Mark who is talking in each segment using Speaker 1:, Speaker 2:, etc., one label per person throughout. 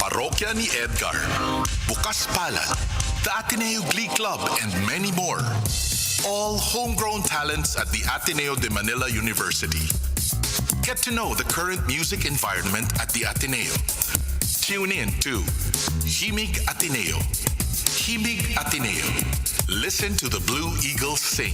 Speaker 1: Parokya ni Edgar, Bukas Palad, the Ateneo Glee Club, and many more. All homegrown talents at the Ateneo de Manila University. Get to know the current music environment at the Ateneo. Tune in to Himig Ateneo. Himig Ateneo. Listen to the Blue Eagles sing.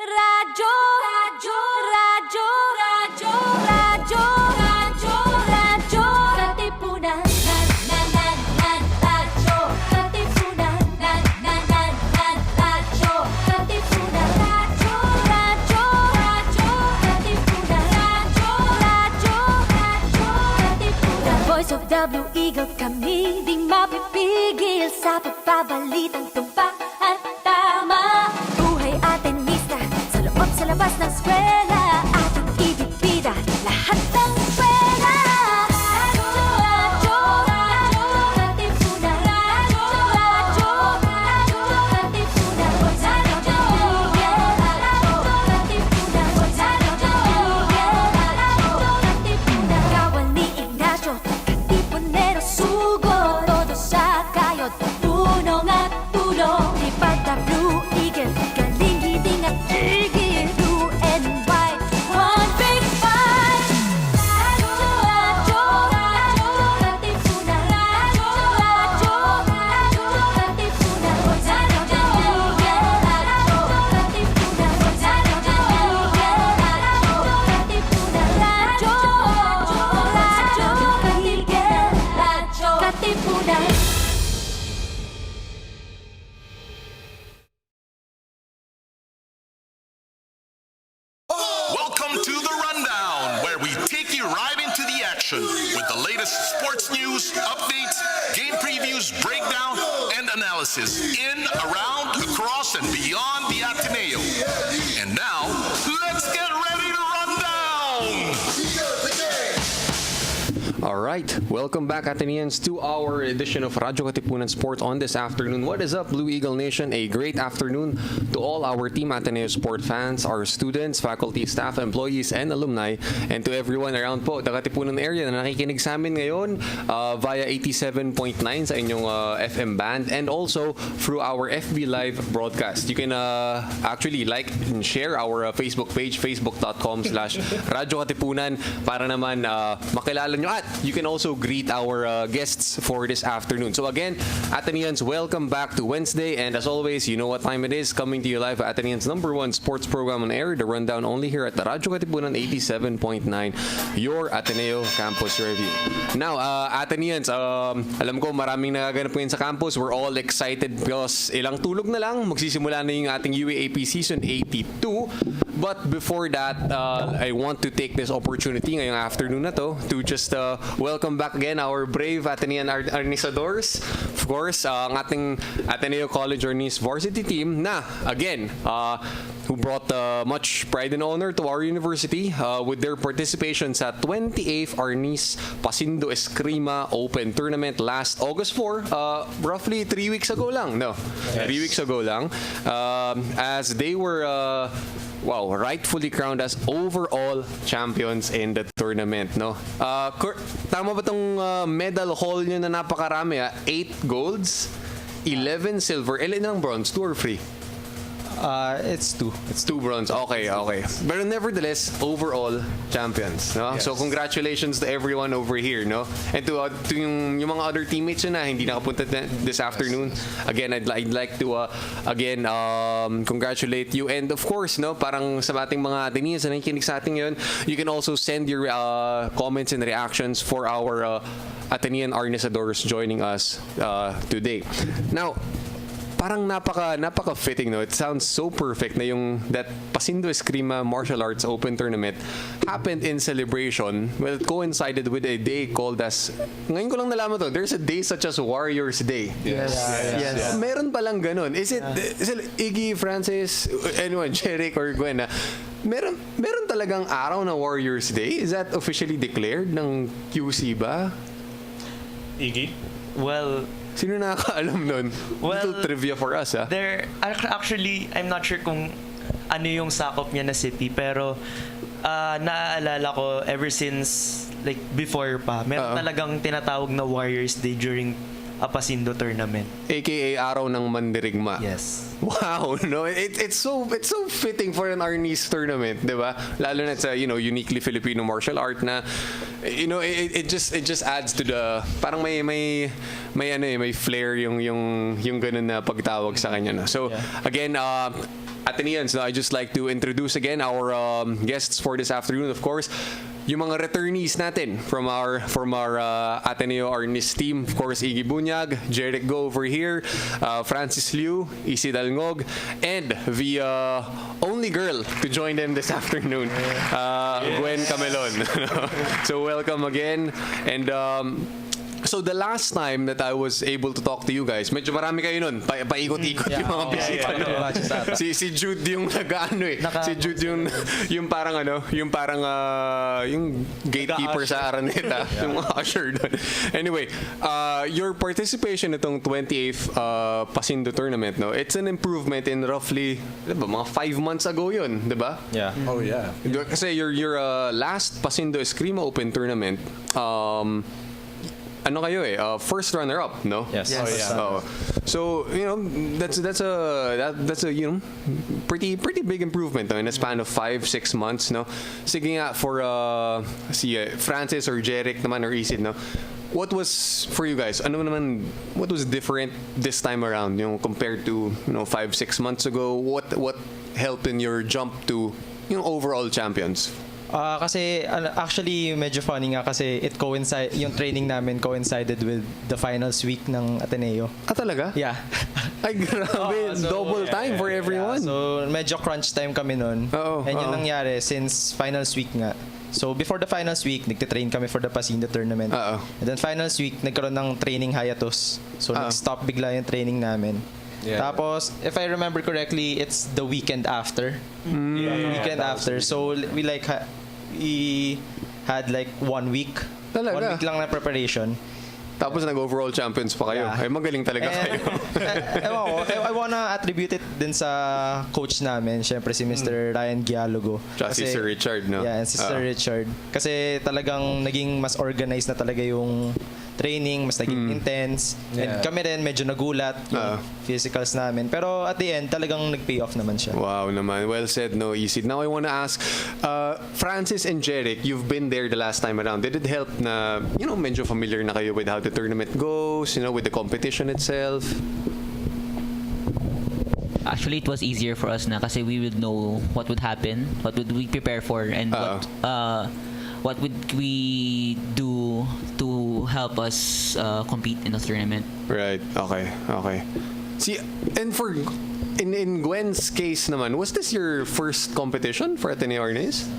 Speaker 2: Radyo, radyo, radyo, radyo, radyo, radyo, radyo, Katipunan, radyo, Katipunan, radyo, Katipunan, radyo, radyo, radyo, Katipunan, radyo, Katipunan. The voice of the Blue Eagle, kami di mapipigil sa pagbabalitang tumpak at tama. Buhay Atenista, sa labas ng eskwela, ating ibibida lahat ng eskwela. Radyo, radyo, radyo, Katipunan, radyo, radyo, radyo, Katipunan, radyo, radyo, Katipunan, radyo, Katipunan. Kawan ni Ignacio, Katipunero sugo, todo sa kayod, tunong at tulong. Lipad na Blue Eagle, galing hiding at tigil.
Speaker 1: Welcome to the Rundown, where we take you right into the action with the latest sports news, updates, game previews, breakdown, and analysis in, around, across, and beyond the Ateneo. And now, let's get ready to run down!
Speaker 3: All right, welcome back, Ateneans, to our edition of Radyo Katipunan Sports on this afternoon. What is up, Blue Eagle Nation? A great afternoon to all our Team Ateneo Sport fans, our students, faculty, staff, employees, and alumni, and to everyone around po the Katipunan area na nakikinig sa amin ngayon via 87.9 sa inyong FM band and also through our FB Live broadcast. You can actually like and share our Facebook page, facebook.com/Radyo Katipunan para naman makilala nyo at you can also greet our guests for this afternoon. So again, Ateneans, welcome back to Wednesday. And as always, you know what time it is. Coming to you live, Ateneans' #1 sports program on air, The Rundown, only here at the Radyo Katipunan 87.9, your Ateneo Campus Review. Now, Ateneans, alam ko maraming nagaganap ngayon sa campus. We're all excited because ilang tulog na lang. Magsisimula na yung ating UAAP Season 82. But before that, I want to take this opportunity ngayong afternoon na to just welcome back again our brave Atenean Arnisadors. Of course, ang ating Ateneo College Arnis varsity team na, again, who brought much pride and honor to our university with their participation sa 28th Arnis Pasindo Eskrima Open Tournament last August 4, roughly 3 weeks ago lang. No, yes. 3 weeks ago lang. As they were rightfully crowned as overall champions in the tournament, no? Tama ba tong medal haul nyo na napakarami? 8 golds, 11 silver, ilan ang bronze? 2 or 3?
Speaker 4: It's 2.
Speaker 3: It's 2 bronze. Okay. But nevertheless, overall champions, no?
Speaker 4: Yes.
Speaker 3: So congratulations to everyone over here, no? And to yung mga other teammates na hindi nakapunta this afternoon. Again, I'd like to again congratulate you, and of course, no, parang sa ating mga Ateneans na nakikinig sa ating yun, you can also send your comments and reactions for our Atenean Arnis adorers joining us today. Now, parang napaka fitting, no? It sounds so perfect na yung that Pasindo Eskrima Martial Arts Open Tournament happened in celebration. Well, it coincided with a day called as, ngayon ko lang nalaman to, there's a day such as Warriors Day.
Speaker 4: Yes.
Speaker 3: Meron palang ganun. Is it Iggy, Francis, anyone, Jeric or Gwen, meron talagang araw na Warriors Day? Is that officially declared ng QC ba?
Speaker 5: Iggy?
Speaker 6: Well,
Speaker 3: Sino nakakaalam nun?
Speaker 6: Well,
Speaker 3: Little trivia for us, ha?
Speaker 6: actually, I'm not sure kung ano yung sakop niya na city, pero naaalala ko ever since, like, before pa, meron talagang tinatawag na Warriors Day during a Pasindo tournament.
Speaker 3: AKA Araw ng Mandirigma.
Speaker 6: Yes.
Speaker 3: Wow, no, it's so fitting for an Arnis tournament, 'di ba? Lalo na sa uniquely Filipino martial art na it just adds to the parang may flair yung ganun na pagtawag sa kanya na. So again, Ateneans, I'd just like to introduce again our guests for this afternoon, of course. Yung mga returnees natin from our Ateneo Arnis team, of course, Iggy Bunyag, Jeric Go over here, Francis Liu, Isi Dalngog, and the only girl to join them this afternoon, Gwen Camelon. So welcome again, and so the last time that I was able to talk to you guys, medyo marami kayo nun. Paikot-ikot yung mga bisita. Si Jude yung nag-ano eh. Si Jude yung parang yung gatekeeper sa Araneta. Yung mga usher doon. Anyway, your participation itong 28th Pasindo tournament, no? It's an improvement in roughly, diba, mga 5 months ago yun, diba?
Speaker 4: Yeah.
Speaker 5: Oh, yeah.
Speaker 3: Kasi your last Pasindo Eskrima Open tournament, ano kayo first runner up, no?
Speaker 4: Yes.
Speaker 5: Oh, yeah.
Speaker 3: So that's a pretty big improvement, no, in a span of 5-6 months, no. Sige nga for Francis or Jeric naman or Isid, no. What was for you guys? What was different this time around, compared to 5-6 months ago? What helped in your jump to overall champions?
Speaker 4: Kasi actually medyo funny nga kasi yung training namin coincided with the finals week ng Ateneo.
Speaker 3: Talaga?
Speaker 4: Yeah.
Speaker 3: Ay, grabe. Double time for everyone.
Speaker 4: So medyo crunch time kami nun. And yun nangyari since finals week nga. So before the finals week, nagtitrain kami for the Pasindo tournament. And then finals week, nagkaroon ng training hiatus. So nag-stop bigla yung training namin. Yeah. Tapos, if I remember correctly, it's the weekend after. Weekend after. So we had like 1 week.
Speaker 3: Talaga?
Speaker 4: 1 week lang na preparation.
Speaker 3: Tapos nag-overall champions pa kayo.
Speaker 4: Yeah.
Speaker 3: Ay, magaling talaga kayo.
Speaker 4: I wanna attribute it din sa coach namin, syempre si Mr. Ryan Gialogo.
Speaker 3: Tsaka si Sir Richard, no?
Speaker 4: Yeah, and si Sir Richard. Kasi talagang naging mas organized na talaga yung training, mas naging intense. And kami rin medyo nagulat yung physicals namin. Pero at the end, talagang nag-pay off naman siya.
Speaker 3: Wow naman. Well said, no, Isid. Now I want to ask, Francis and Jeric, you've been there the last time around. Did it help na, medyo familiar na kayo with how the tournament goes, with the competition itself?
Speaker 7: Actually, it was easier for us na kasi we would know what would happen, what would we prepare for, and what would we do to help us compete in the tournament.
Speaker 3: Right. Okay. See, and for in Gwen's case naman, was this your first competition for Ateneo Arnis?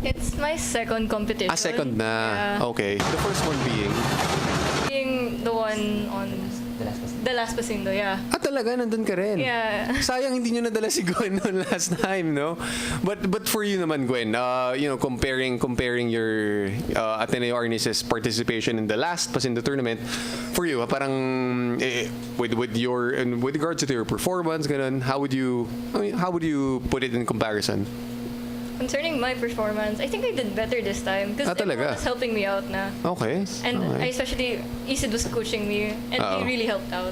Speaker 8: It's my second competition.
Speaker 3: Second na.
Speaker 8: Yeah.
Speaker 3: Okay. The first one being
Speaker 8: The one on The Last Pasindo, yeah.
Speaker 3: Talaga, nandun ka rin.
Speaker 8: Yeah.
Speaker 3: Sayang hindi nyo nadala si Gwen noon last time, no? But for you naman, Gwen, comparing your Ateneo Arnis' participation in the last Pasindo tournament, for you, parang with regards to your performance, ganun, how would you put it in comparison?
Speaker 8: Concerning my performance, I think I did better this time because everyone was helping me out na.
Speaker 3: Okay.
Speaker 8: And
Speaker 3: okay.
Speaker 8: Isid was coaching me and he really helped out.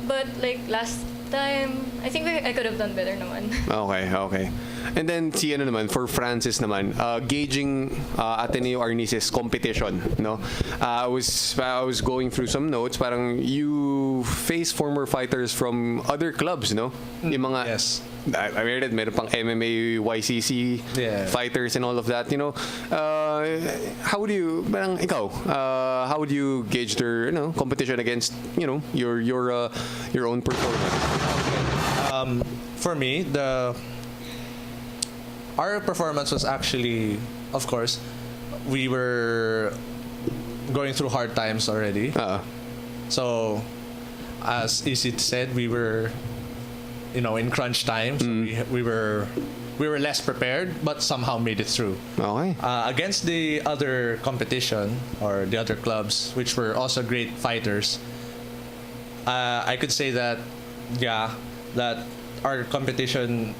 Speaker 8: But like last time, I think I could have done better naman.
Speaker 3: Okay. And then si ano naman for Francis naman, gauging Ateneo Arnis' competition, no? I was going through some notes, parang you face former fighters from other clubs, no? Yung mga
Speaker 5: Yes.
Speaker 3: I read it, meron pang MMA, YCC fighters and all of that, you know. How would you, parang ikaw, how would you gauge their, competition against, your own performance?
Speaker 5: For me, our performance was actually, of course, we were going through hard times already. So, as Isid said, we were, in crunch time. So we were less prepared, but somehow made it through.
Speaker 3: Okay.
Speaker 5: Against the other competition or the other clubs, which were also great fighters, I could say that, that our competition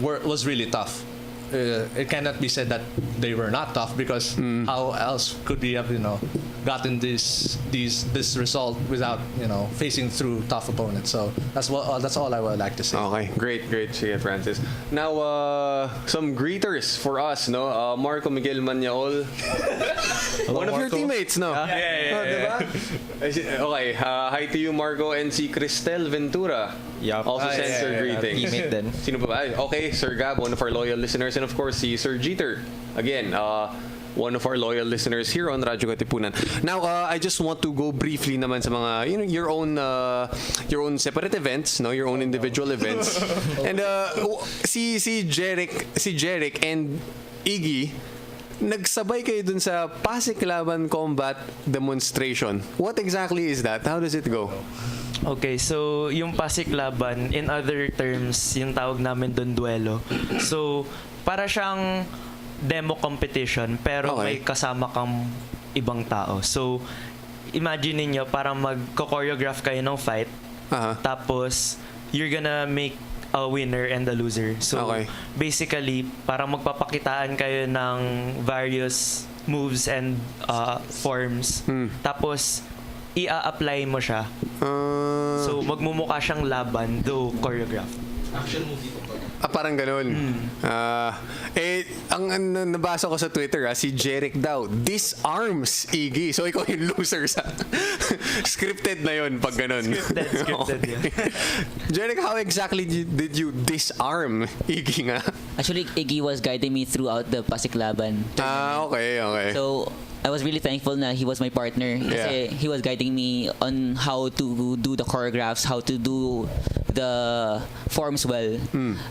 Speaker 5: was really tough. It cannot be said that they were not tough, because how else could we have gotten this result without facing through tough opponents? So that's all I would like to say.
Speaker 3: Okay, great, sige, Francis. Now, some greeters for us, no? Marco Miguel Manyaol, one of your teammates, no?
Speaker 5: Yeah.
Speaker 3: Diba? Okay, hi to you, Marco, and si Cristel Ventura. Also sends her greetings.
Speaker 4: Teammate din.
Speaker 3: Sino pa ba? Okay, Sir Gab, one of our loyal listeners, and of course si Sir Jeter. Again, one of our loyal listeners here on Radyo Katipunan. Now, I just want to go briefly naman sa mga, your own separate events, no, your own individual events. And si Jeric and Iggy, nagsabay kayo dun sa Pasiklaban combat demonstration. What exactly is that? How does it go?
Speaker 6: Okay, so yung Pasiklaban, in other terms, yung tawag namin doon duelo. So, para siyang demo competition, pero may kasama kang ibang tao. So, imagine niyo parang magko-choreograph kayo ng fight, tapos you're gonna make a winner and a loser. So, basically, parang magpapakitaan kayo ng various moves and forms. Tapos, i-apply mo siya. So, magmumukha siyang laban, though choreographed.
Speaker 5: Action movie po.
Speaker 3: Parang ganun. Ang nabasa ko sa Twitter, si Jeric daw, disarms Iggy. So, ikaw yung loser sa scripted na yun pag ganun.
Speaker 6: Scripted, yeah.
Speaker 3: Jeric, how exactly did you disarm Iggy nga?
Speaker 7: Actually, Iggy was guiding me throughout the Pasiklaban tournament.
Speaker 3: Okay.
Speaker 7: So, I was really thankful na he was my partner kasi he was guiding me on how to do the choreographs, how to do the forms well.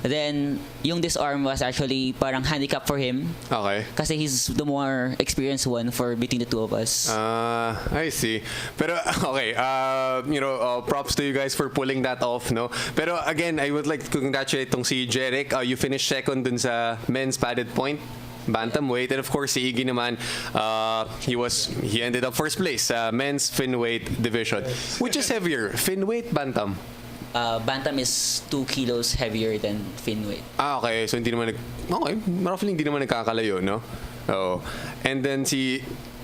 Speaker 7: Then, yung disarm was actually parang handicap for him.
Speaker 3: Okay.
Speaker 7: Kasi he's the more experienced one for between the two of us.
Speaker 3: I see. Pero, okay, props to you guys for pulling that off, no? Pero again, I would like to congratulate tong si Jeric. You finished second dun sa men's padded point bantamweight, and of course si Iggy naman, he ended up first place men's finweight division. Which is heavier, finweight, bantam?
Speaker 7: Bantam is 2 kilos heavier than finweight.
Speaker 3: Okay, so roughly hindi naman nagkakalayo, no? Oo. And then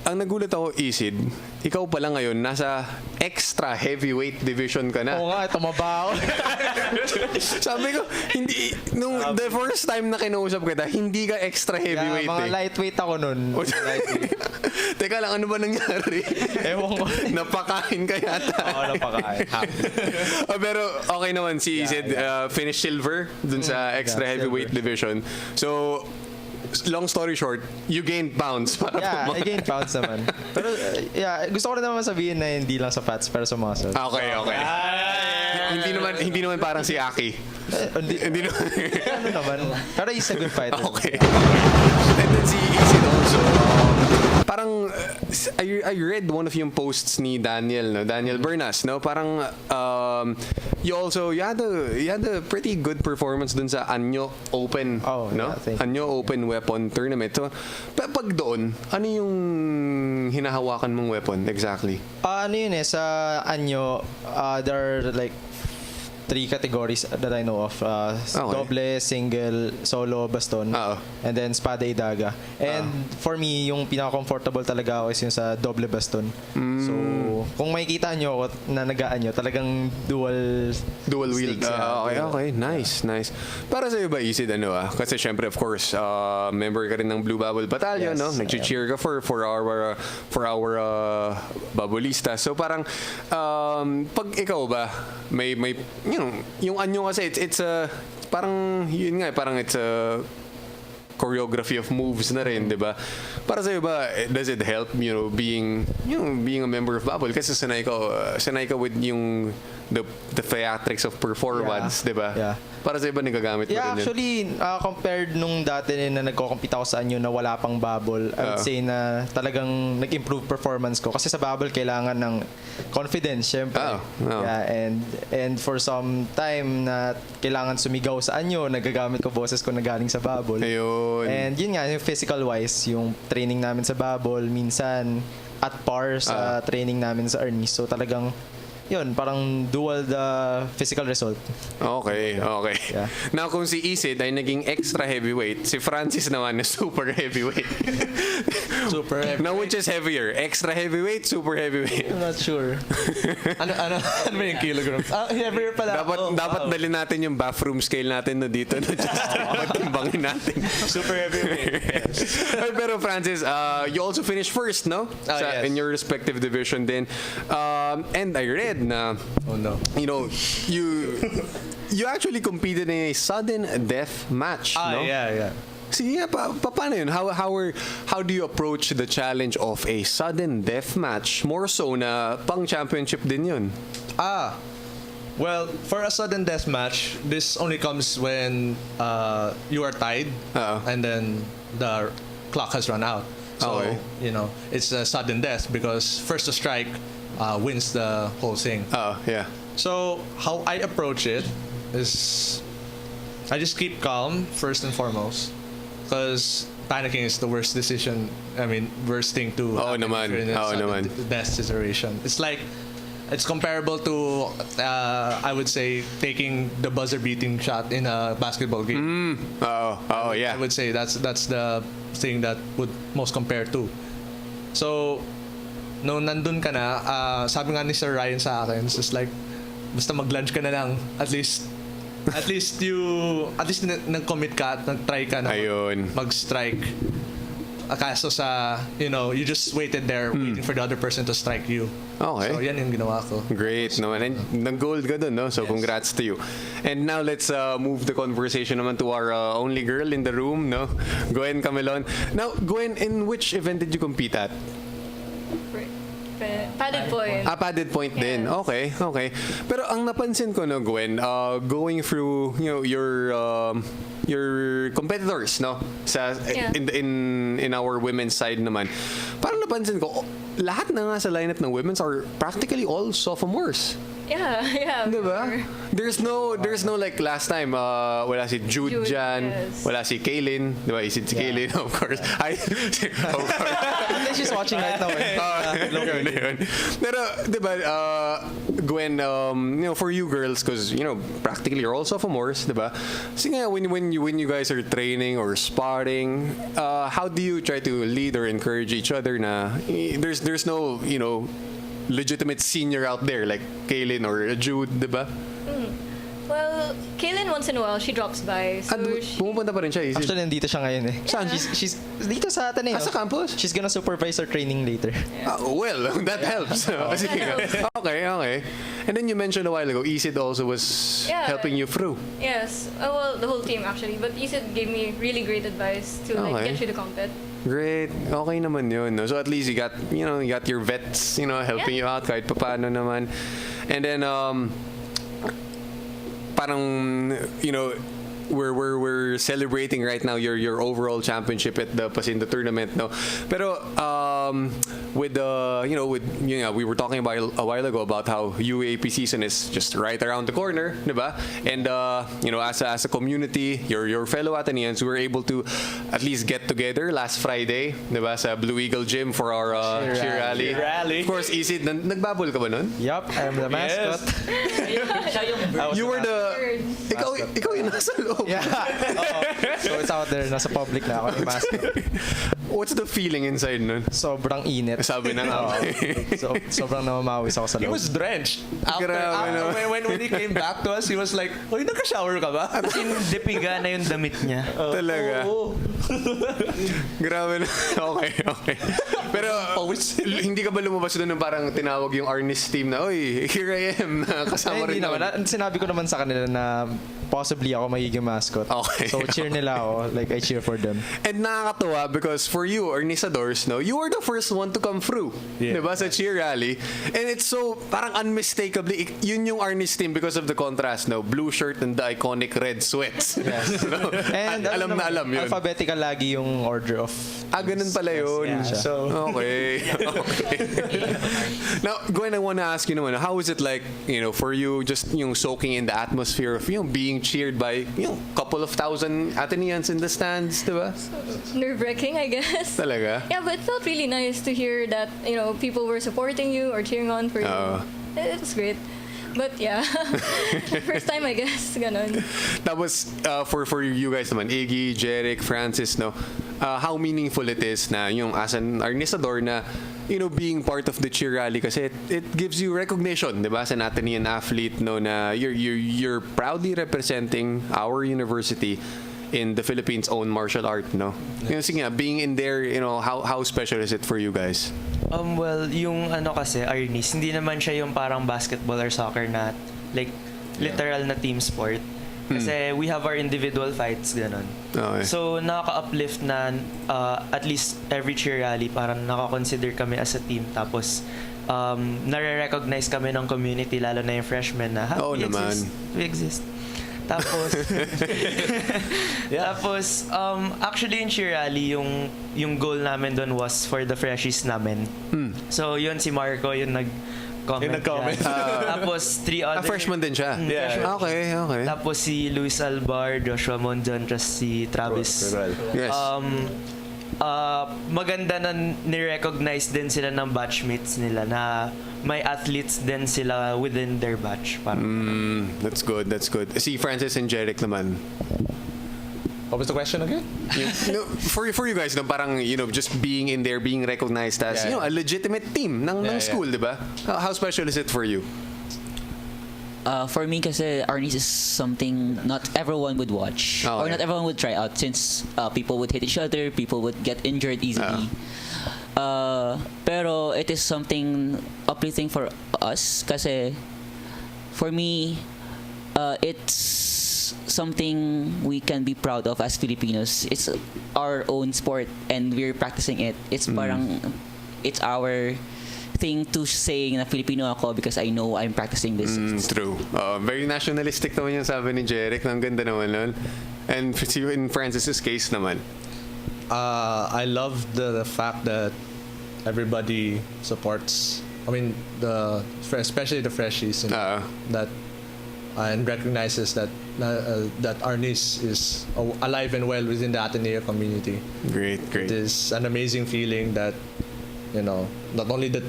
Speaker 3: ang nagulat ako, Isid, ikaw pala ngayon, nasa extra heavyweight division ka na.
Speaker 4: Oo nga, tumaba ako.
Speaker 3: Sabi ko, the first time na kinausap kita, hindi ka extra heavyweight
Speaker 4: mga lightweight ako nun.
Speaker 3: Teka lang, ano ba nangyari?
Speaker 4: Ewan ko.
Speaker 3: Napakain ka yata.
Speaker 4: Oo, napakain.
Speaker 3: Pero okay naman, si Isid finished silver dun sa extra heavyweight division. So, long story short, you gained pounds.
Speaker 4: I gained pounds naman. Pero, gusto ko rin naman sabihin na hindi lang sa fats, pero sa muscle.
Speaker 3: Okay. Hindi naman parang si Aki. Hindi naman.
Speaker 4: Ano naman? Pero he's a good fighter.
Speaker 3: Okay. And then si Isid also, parang, I read one of yung posts ni Daniel Bernas, no? Parang, you had a pretty good performance dun sa Anyo Open, no? Anyo Open weapon tournament. So, pag doon, ano yung hinahawakan mong weapon exactly?
Speaker 4: Ano yun sa Anyo, there are like 3 categories that I know of. Doble, single, solo, baston. And then spada, daga. And for me, yung pinaka-comfortable talaga ako is yung sa doble baston. So, So, kung makikita nyo ako na nag-aanyo, talagang dual
Speaker 3: wield.
Speaker 4: stakes,
Speaker 3: Okay. Nice. Para sa'yo ba, Isid, kasi syempre, of course, member ka rin ng Blue Bubble Battalion,
Speaker 4: Yes,
Speaker 3: no? Nag-cheer ka for our Bubblista. So parang, pag ikaw ba, may yung anyo kasi, it's a, parang, yun nga, parang it's a choreography of moves na rin, di ba? Para sa'yo ba, does it help, being a member of Bubble? Kasi sanay ka with yung the theatrics of performance, di ba?
Speaker 4: Yeah.
Speaker 3: Para sa'yo ba nagagamit mo rin yun?
Speaker 4: Actually, compared nung dati na nagko-compete ako sa anyo na wala pang bubble, I would say na talagang nag-improve performance ko. Kasi sa bubble, kailangan ng confidence, syempre. Yeah, and for some time na kailangan sumigaw sa anyo, nagagamit ko boses ko na galing sa bubble.
Speaker 3: Ayun.
Speaker 4: And yun nga, yung physical-wise, yung training namin sa bubble, minsan at par sa training namin sa Arnis. So talagang yun, parang dual the physical result.
Speaker 3: Okay.
Speaker 4: Yeah.
Speaker 3: Now, kung si Isid ay naging extra heavyweight, si Francis naman na super heavyweight.
Speaker 5: Super heavyweight.
Speaker 3: Now, which is heavier? Extra heavyweight, super heavyweight?
Speaker 4: I'm not sure.
Speaker 5: ano ba yung kilograms? Heavier pala.
Speaker 3: Dapat dali natin yung bathroom scale natin dito. Just matimbangin natin.
Speaker 5: Super heavyweight. Yes.
Speaker 3: Pero Francis, you also finished first, no?
Speaker 5: Yes.
Speaker 3: In your respective division din. And I read na, you actually competed in a sudden death match, no?
Speaker 5: Yeah.
Speaker 3: Sige, paano yun? How do you approach the challenge of a sudden death match? More so na pang championship din yun.
Speaker 5: Well, for a sudden death match, this only comes when you are tied and then the clock has run out. So, it's a sudden death because first to strike wins the whole thing.
Speaker 3: Yeah.
Speaker 5: So, how I approach it is I just keep calm first and foremost because panicking is the worst decision. Worst thing to happen in a sudden death situation. It's comparable to I would say taking the buzzer beating shot in a basketball game.
Speaker 3: Yeah.
Speaker 5: I would say that's the thing that would most compare to. So nung nandun ka na, sabi nga ni Sir Ryan sa akin, it's just like basta mag-lunge ka na lang, at least nag-commit ka at nag-try ka na mag-strike. Kaso you just waited there waiting for the other person to strike you.
Speaker 3: Okay.
Speaker 5: So yan yung ginawa ko.
Speaker 3: Great naman. And nag-gold ka dun, no? So congrats to you. And now let's move the conversation naman to our only girl in the room, no? Gwen Camelon. Now, Gwen, in which event did you compete at?
Speaker 8: Padded point.
Speaker 3: Padded point din. Okay. Pero ang napansin ko, no, Gwen, going through, your competitors, no, in our women's side naman, parang napansin ko, lahat na nga sa lineup ng women's are practically all sophomores.
Speaker 8: Yeah.
Speaker 3: Diba? There's no like last time, wala si Jude dyan,
Speaker 8: yes.
Speaker 3: wala si Kaylin, diba? Is it si Kaylin? Of course.
Speaker 4: I think she's watching right now.
Speaker 3: Pero, diba, Gwen, for you girls, because, practically you're all sophomores, diba? So, when you guys are training or sparring, how do you try to lead or encourage each other na there's no, legitimate senior out there like Kaylin or Jude, diba?
Speaker 8: Well, Kaylin once in a while she drops by. So
Speaker 3: pumupunta pa rin siya.
Speaker 4: Actually, nandito siya ngayon eh.
Speaker 3: Saan?
Speaker 4: She's dito sa Ateneo.
Speaker 3: Sa campus?
Speaker 4: She's gonna supervise our training later.
Speaker 3: Well, that helps. Okay. And then you mentioned a while ago, Isid also was helping you through.
Speaker 8: Yes. Well, the whole team actually. But Isid gave me really great advice to get through the compet.
Speaker 3: Great. Okay naman yun. No? So at least you got your vets, helping you out kahit paano naman. And then, parang, we're celebrating right now your overall championship at the Pasindo tournament, no? Pero we were talking about a while ago about how UAAP season is just right around the corner, diba? And as a community, your fellow Ateneans, we were able to at least get together last Friday, diba, sa Blue Eagle Gym for our cheer rally. Of course, Isid, nagbabol ka ba nun?
Speaker 4: Yup, I'm the mascot.
Speaker 3: You were ikaw yung nasa loob.
Speaker 4: Yeah. So it's out there, nasa public na ako yung mascot.
Speaker 3: What's the feeling inside nun?
Speaker 4: Sobrang init.
Speaker 3: Sabi na nga.
Speaker 4: Sobrang namamawis ako sa
Speaker 5: He
Speaker 4: loob.
Speaker 5: was drenched.
Speaker 3: Grabe,
Speaker 5: When he came back to us, he was like, "Oy, nagka-shower ka ba?"
Speaker 6: Depiga na yung damit niya.
Speaker 3: Talaga.
Speaker 5: Oo.
Speaker 3: Grabe na. Okay. Pero hindi ka ba lumabas doon ng parang tinawag yung Arnis team na, "Oy, here I am." Kasama rin
Speaker 4: Hindi naman. Sinabi ko naman sa kanila na possibly ako magiging mascot.
Speaker 3: Okay.
Speaker 4: So cheer nila ako. Like I cheer for them.
Speaker 3: And nakakatuwa because for you, Arnisadors, no, you were the first one to come through.
Speaker 5: Yeah.
Speaker 3: Diba? Sa cheer rally. And it's so, parang unmistakably, yun yung Arnis team because of the contrast, no? Blue shirt and the iconic red sweats.
Speaker 4: Yes.
Speaker 3: No?
Speaker 4: And
Speaker 3: alam na alam yun.
Speaker 4: Alphabetical lagi yung order of...
Speaker 3: Ganun pala yun.
Speaker 5: Yeah, so
Speaker 3: Okay. Now, Gwen, I want to ask you naman, how is it like, for you, just yung soaking in the atmosphere of being cheered by couple of thousand Ateneans in the stands, diba?
Speaker 8: Nerve-wracking, I guess.
Speaker 3: Talaga?
Speaker 8: Yeah, but it felt really nice to hear that, people were supporting you or cheering on for you. It was great. But yeah, first time I guess, ganon.
Speaker 3: Tapos, for you guys naman, Iggy, Jeric, Francis, no, how meaningful it is na yung as an Arnisador na, being part of the cheer rally kasi it gives you recognition, di ba? As an Atenean athlete, no, na you're proudly representing our university in the Philippines' own martial art, no? Sige nga, being in there, how special is it for you guys?
Speaker 6: Well, yung kasi, Arnis, hindi naman siya yung parang basketball or soccer na, like, literal na team sport. Kasi we have our individual fights, ganon.
Speaker 3: Okay.
Speaker 6: So, nakaka-uplift na at least every cheer rally, parang nakakonsider kami as a team. Tapos, nare-recognize kami ng community, lalo na yung freshmen na, we exist. Tapos, actually yung cheer rally, yung goal namin doon was for the freshies namin. So, yun si Marco, yung nag-comment. Tapos, 3 other...
Speaker 3: freshman din siya?
Speaker 6: Freshman.
Speaker 3: Okay.
Speaker 6: Tapos si Luis Albar, Joshua Monjon, just si Travis.
Speaker 3: Yes.
Speaker 6: Maganda na ni-recognize din sila ng batchmates nila na may athletes din sila within their batch.
Speaker 3: That's good. Si Francis and Jeric naman.
Speaker 5: What was the question again?
Speaker 3: For you guys, no, parang just being in there, being recognized as a legitimate team ng school, di ba? How special is it for you?
Speaker 7: For me kasi Arnis is something not everyone would watch or not everyone would try out since people would hit each other, people would get injured easily. Pero it is something uplifting for us kasi for me it's something we can be proud of as Filipinos. It's our own sport and we're practicing it. It's parang it's our thing to say na Filipino ako because I know I'm practicing this.
Speaker 3: True. Very nationalistic naman yung sabi ni Jeric. Ang ganda naman nun. And in Francis's case naman.
Speaker 5: I love the fact that everybody supports. I mean, especially the freshies, and recognizes that Arnis is alive and well within the Ateneo community.
Speaker 3: Great.
Speaker 5: It is an amazing feeling that not only the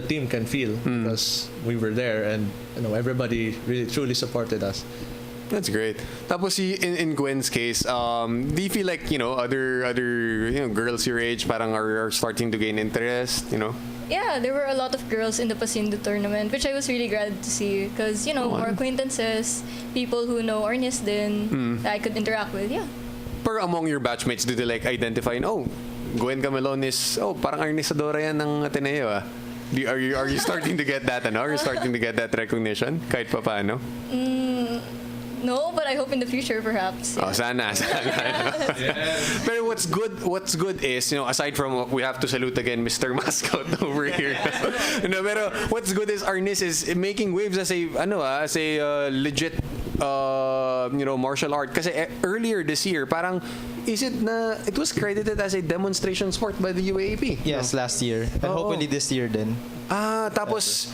Speaker 5: team can feel because we were there and everybody really truly supported us.
Speaker 3: That's great. Tapos in Gwen's case, do you feel like other girls your age parang are starting to gain interest?
Speaker 8: Yeah, there were a lot of girls in the Pasindo tournament, which I was really glad to see because more acquaintances, people who know Arnis din that I could interact with. Yeah.
Speaker 3: Pero among your batchmates, did they like identify? Gwen Camelon is parang Arnisadora yan ng Ateneo ah. Are you starting to get that? Are you starting to get that recognition kahit pa paano?
Speaker 8: No, but I hope in the future perhaps. Yeah.
Speaker 3: Sana. Pero what's good is, aside from we have to salute again Mr. Mascot over here. Pero what's good is Arnis is making waves as a legit martial art kasi earlier this year parang it was credited as a demonstration sport by the UAAP.
Speaker 4: Yes, last year. And hopefully this year din.
Speaker 3: Tapos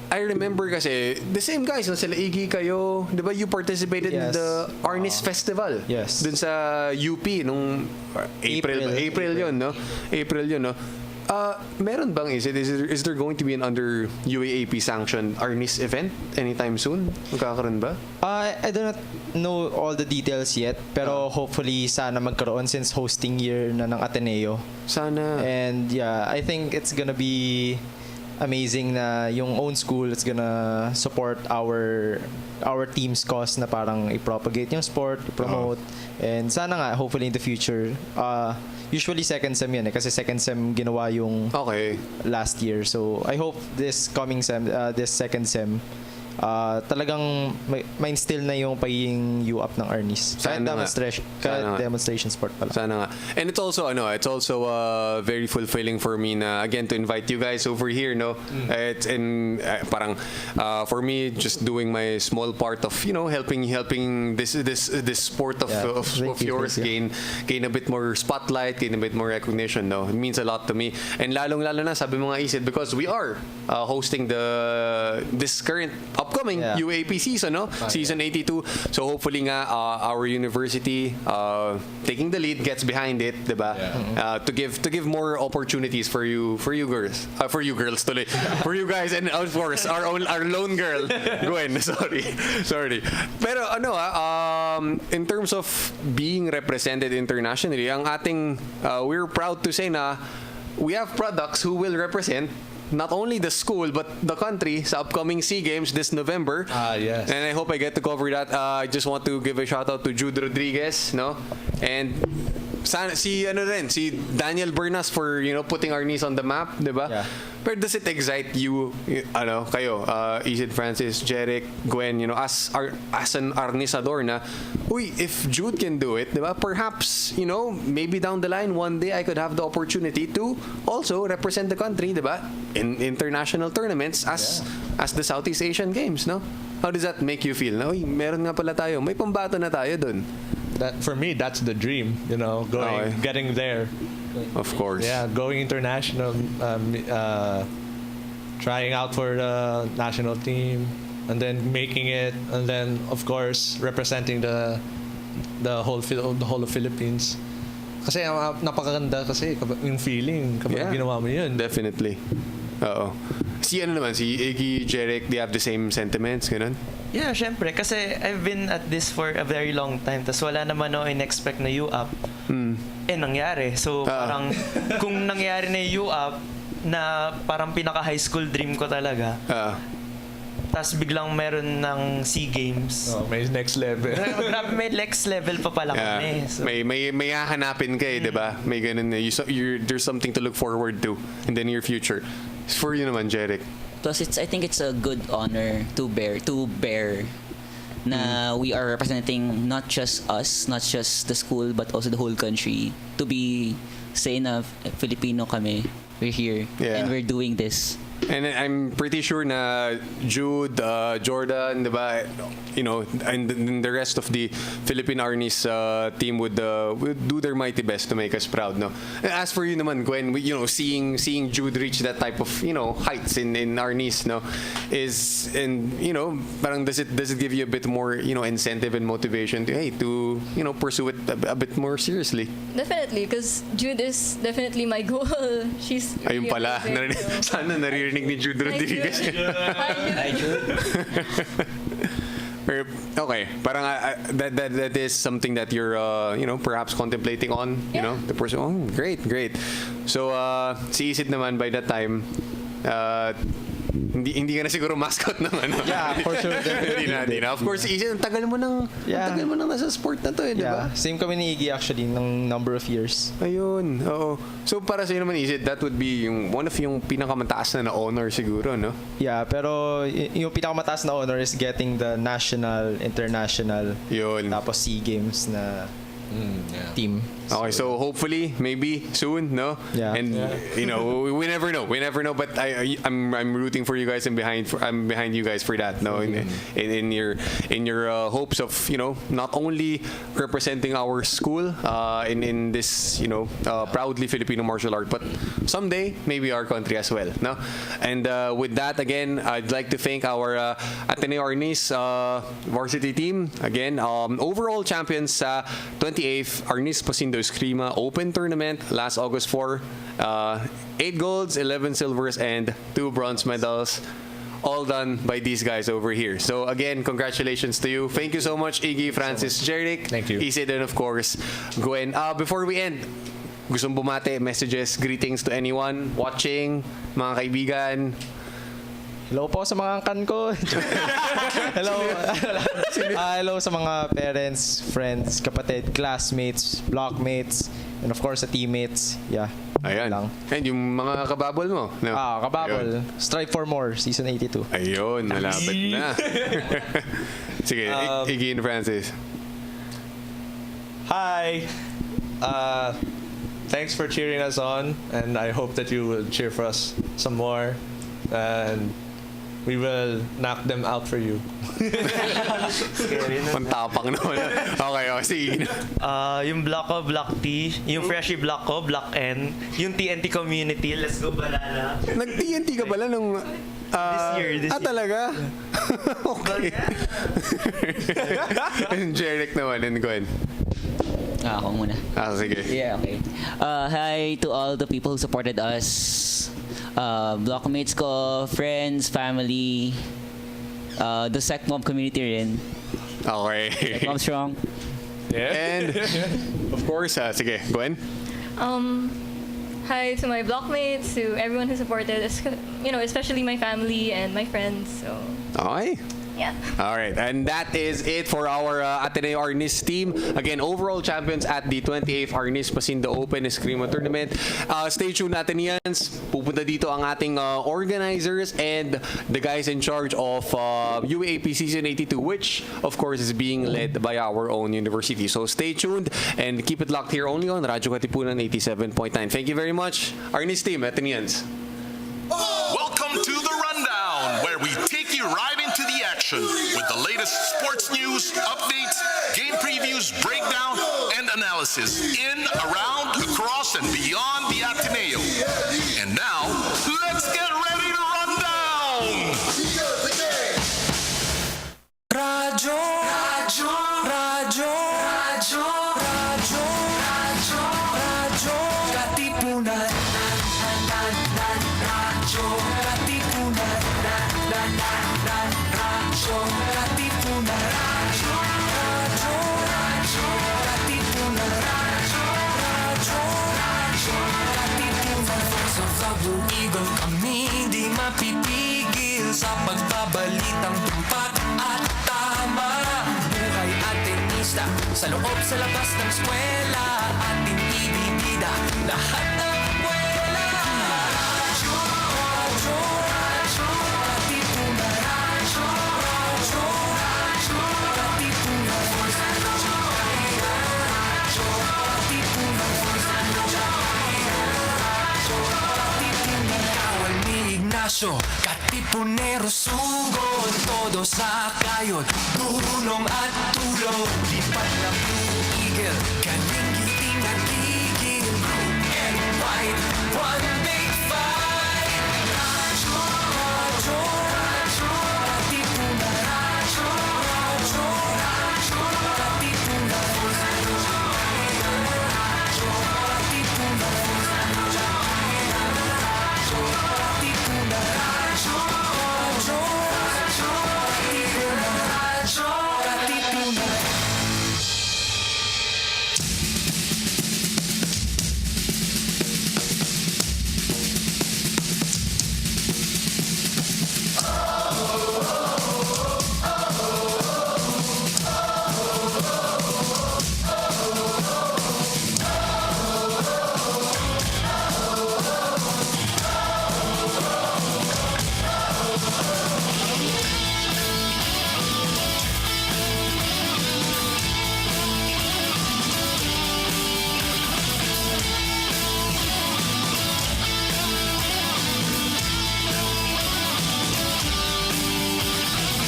Speaker 3: I remember kasi the same guys sila Iggy kayo, 'di ba? You participated in the Arnis Festival.
Speaker 4: Yes.
Speaker 3: Dun sa UP nung April 'yon, no? Meron bang is there going to be an under UAAP sanctioned Arnis event anytime soon? Magkakaroon ba?
Speaker 4: I do not know all the details yet, pero hopefully sana magkaroon since hosting year na ng Ateneo.
Speaker 3: Sana.
Speaker 4: And yeah, I think it's gonna be amazing na yung own school is gonna support our team's cause na parang i-propagate yung sport, promote, and sana nga hopefully in the future usually second sem yan kasi second sem ginawa yung last year, so I hope this coming sem this second sem talagang ma-instill na yung pagiging UAAP ng Arnis. Kahit demonstration sport pala.
Speaker 3: Sana nga. And it's also very fulfilling for me na again to invite you guys over here, no? It's in parang for me just doing my small part of helping this sport of yours gain a bit more spotlight, gain a bit more recognition, no? It means a lot to me. And lalo na sabi mo nga Isid, because we are hosting this current upcoming UAP season, no? Season 82. So hopefully nga our university taking the lead gets behind it, diba? To give more opportunities for you girls. For you girls tuloy. For you guys, and of course our lone girl, Gwen. Sorry. Pero in terms of being represented internationally, ang ating we're proud to say na we have products who will represent not only the school but the country sa upcoming SEA Games this November.
Speaker 5: Yes.
Speaker 3: And I hope I get to cover that. I just want to give a shout out to Jude Rodriguez, no? And si Daniel Bernas for putting Arnis on the map, diba?
Speaker 4: Yeah.
Speaker 3: Pero does it excite you, kayo, Isid Francis, Jeric, Gwen, as an Arnisador na, if Jude can do it, diba? Perhaps, maybe down the line, one day I could have the opportunity to also represent the country, diba? In international tournaments as the Southeast Asian Games, no? How does that make you feel? Na, meron nga pala tayo. May pambato na tayo dun.
Speaker 5: That for me, that's the dream. Getting there.
Speaker 3: Of course.
Speaker 5: Yeah, going international, trying out for the national team, and then making it, and then of course representing the whole of Philippines. Kasi napakaganda kasi yung feeling kapag ginawa mo yun.
Speaker 3: Definitely. Si Iggy, Jeric, they have the same sentiments, ganun?
Speaker 6: Yeah, syempre. Kasi I've been at this for a very long time. Tas wala naman ako in-expect na UAAP. Nangyari. So, parang kung nangyari na yung UAAP na parang pinaka-high school dream ko talaga. Tas biglang meron ng SEA Games.
Speaker 5: May next level.
Speaker 6: Grabe, may next level pa pala kami. So,
Speaker 3: may hahanapin ka di ba? May ganun na. There's something to look forward to in the near future. For you naman, Jeric.
Speaker 7: Plus, I think it's a good honor to bear na we are representing not just us, not just the school, but also the whole country. To be saying na Filipino kami, we're here and we're doing this.
Speaker 3: And I'm pretty sure na Jude, Jordan, diba, and the rest of the Philippine Arnis team would do their mighty best to make us proud, no. As for you naman, Gwen, seeing Jude reach that type of heights in Arnis, no, parang does it give you a bit more incentive and motivation to pursue it a bit more seriously?
Speaker 8: Definitely, because Jude is definitely my goal. She's
Speaker 3: ayun pala. Sana naririnig ni Jude Rodriguez.
Speaker 8: Hi, Jude.
Speaker 3: Okay, parang that is something that you're perhaps contemplating on, the person. Oh, great. So si Isid naman by that time hindi ka na siguro mascot ng
Speaker 4: Yeah, for sure.
Speaker 3: Hindi na. Of course, Isid, ang tagal mo nang nasa sport na to, di ba?
Speaker 4: Same kami ni Iggy actually ng number of years.
Speaker 3: Ayun, oo. So para sa iyo naman, Isid, that would be one of yung pinakamataas na honor siguro, no?
Speaker 4: Yeah, pero yung pinakamataas na honor is getting the national, international, tapos SEA Games na team.
Speaker 3: Okay, so hopefully, maybe soon, no?
Speaker 4: Yeah.
Speaker 3: And we never know. But I'm rooting for you guys and I'm behind you guys for that. No, in your hopes of not only representing our school in this proudly Filipino martial art, but someday maybe our country as well. No, and with that again, I'd like to thank our Ateneo Arnis varsity team again. Overall champions sa 28th Arnis Pasindo Eskrima Open Tournament last August 4 8 golds, 11 silvers, and 2 bronze medals. All done by these guys over here. So again, congratulations to you. Thank you so much, Iggy, Francis, Jeric.
Speaker 5: Thank you.
Speaker 3: Isid, and of course, Gwen. Before we end, gustong bumate, messages, greetings to anyone watching, mga kaibigan.
Speaker 4: Hello po sa mga angkan ko. Hello. Hello sa mga parents, friends, kapatid, classmates, blockmates, and of course sa teammates. Yeah.
Speaker 3: Ayan.
Speaker 4: Lang.
Speaker 3: And yung mga kababol mo. No?
Speaker 4: Kababol.
Speaker 3: Ayun.
Speaker 4: Strive for more, season 82.
Speaker 3: Ayun, malapit na. Sige, Iggy and Francis.
Speaker 5: Hi. Thanks for cheering us on, and I hope that you will cheer for us some more, and we will knock them out for you.
Speaker 3: Pantapang naman. Okay, sige.
Speaker 6: Yung Black ko, Black T. Yung Freshie Black ko, Black N. Yung TNT community, let's go banana.
Speaker 3: Nag-TNT ka pala nung...
Speaker 6: This year.
Speaker 3: Talaga? Okay. And Jeric naman, and Gwen.
Speaker 7: Ako muna.
Speaker 3: Sige.
Speaker 7: Yeah, okay. Hi to all the people who supported us. Blockmates ko, friends, family, the SecMob community rin.
Speaker 3: Okay.
Speaker 7: SecMob strong.
Speaker 5: Yeah.
Speaker 3: And, of course, sige, Gwen?
Speaker 8: Hi to my blockmates, to everyone who supported, especially my family and my friends. So,
Speaker 3: Okay.
Speaker 8: yeah.
Speaker 3: All right, and that is it for our Ateneo Arnis team. Again, overall champions at the 28th Arnis Pasindo Open Eskrima Tournament. Stay tuned, Ateneans. Pupunta dito ang ating organizers and the guys in charge of UAAP Season 82, which, of course, is being led by our own university. So stay tuned and keep it locked here only on Radyo Katipunan 87.9. Thank you very much, Arnis team, Ateneans.
Speaker 1: Welcome to the Rundown, where we take you right into the action with the latest sports news, updates, game previews, breakdown, and analysis in, around, across, and beyond the Ateneo. And now, let's get ready to run down!
Speaker 9: Radyo, radyo, radyo, radyo, radyo, radyo, radyo, Katipunan. Radyo, Katipunan. Radyo, Katipunan. Radyo, radyo, radyo, Katipunan. Radyo, radyo, radyo, Katipunan. Sa Blue Eagle kami di mapipigil sa pagbabalitang tumpak at tama. Buhay Atenista sa loob sa labas ng eskwela, ating ibibida lahat ng buwela. Radyo, radyo, radyo, Katipunan. Radyo, radyo, radyo, Katipunan. Radyo, Katipunan. Radyo, Katipunan. Kawal ni Ignacio, Katipunero sugod, todo sa kayod, tulong at tulong. Lipat na Blue Eagle, kaning giting nagigil. Blue and white, one big fight. Radyo, radyo, radyo, Katipunan. Radyo, radyo, radyo, Katipunan. Radyo, Katipunan. Radyo, Katipunan. Radyo, radyo, radyo, Katipunan. Radyo, Katipunan.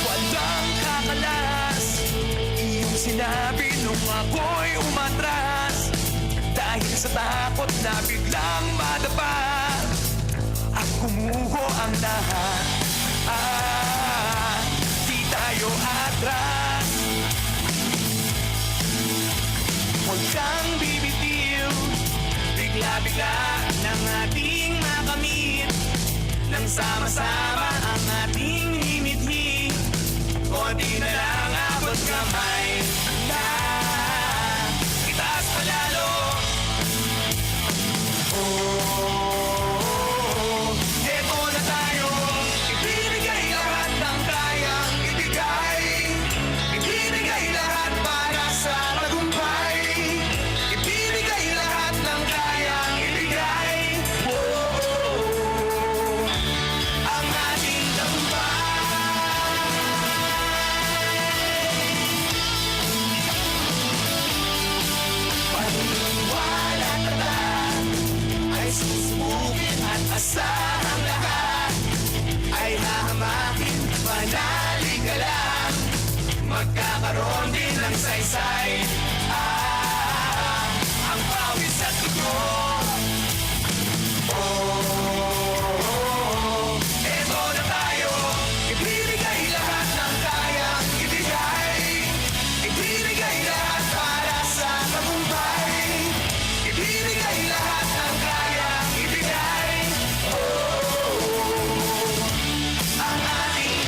Speaker 9: Walang kakalas iyong sinabi nung ako'y umatras. Dahil sa takot na biglang madapa at kumuho ang lahat. Di tayo atras. Huwag kang bibitiw, bigla-bigla ng ating mga Sama-sama ang ating himit-himit, konti na lang abot kamay na itaas palalo. Eto na tayo, ibinigay lahat ng kayang ibigay, ibinigay lahat para sa tagumpay, ibinigay lahat ng kayang ibigay. Ang ating tagumpay. Paniniwala tatat ay susubukin at asahang lahat ay hahamakin. Manali ka lang, magkakaroon din ng saysay. Ang pawis at dugo. Eto na tayo, ibinigay lahat ng kayang ibigay, ibinigay lahat para sa tagumpay, ibinigay lahat ng kayang ibigay. Ang ating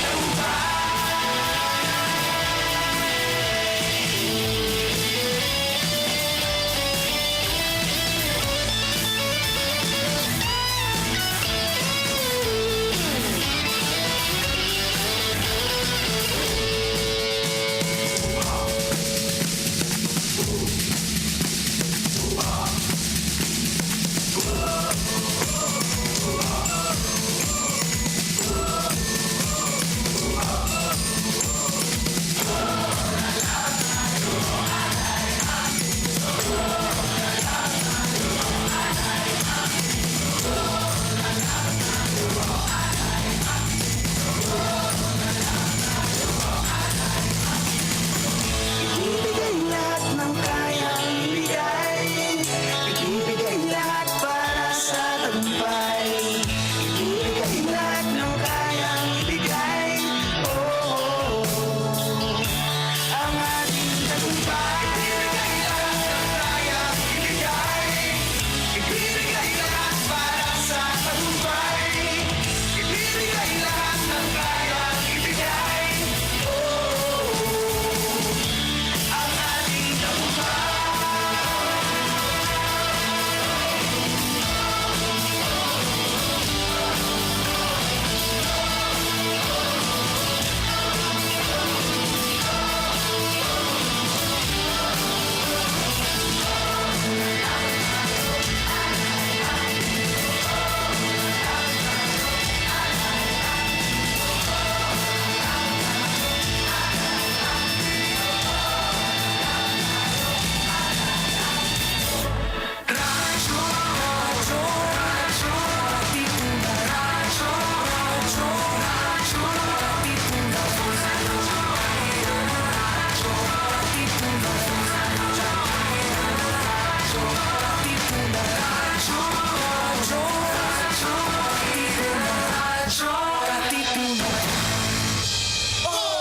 Speaker 9: ibibigay lahat ng kayang ibigay, ibibigay lahat para sa tagumpay, ibibigay lahat ng kayang ibigay. Ang ating tagumpay. Ibibigay lahat ng kayang ibigay, ibibigay lahat para sa tagumpay, ibibigay lahat ng kayang ibigay. Ang ating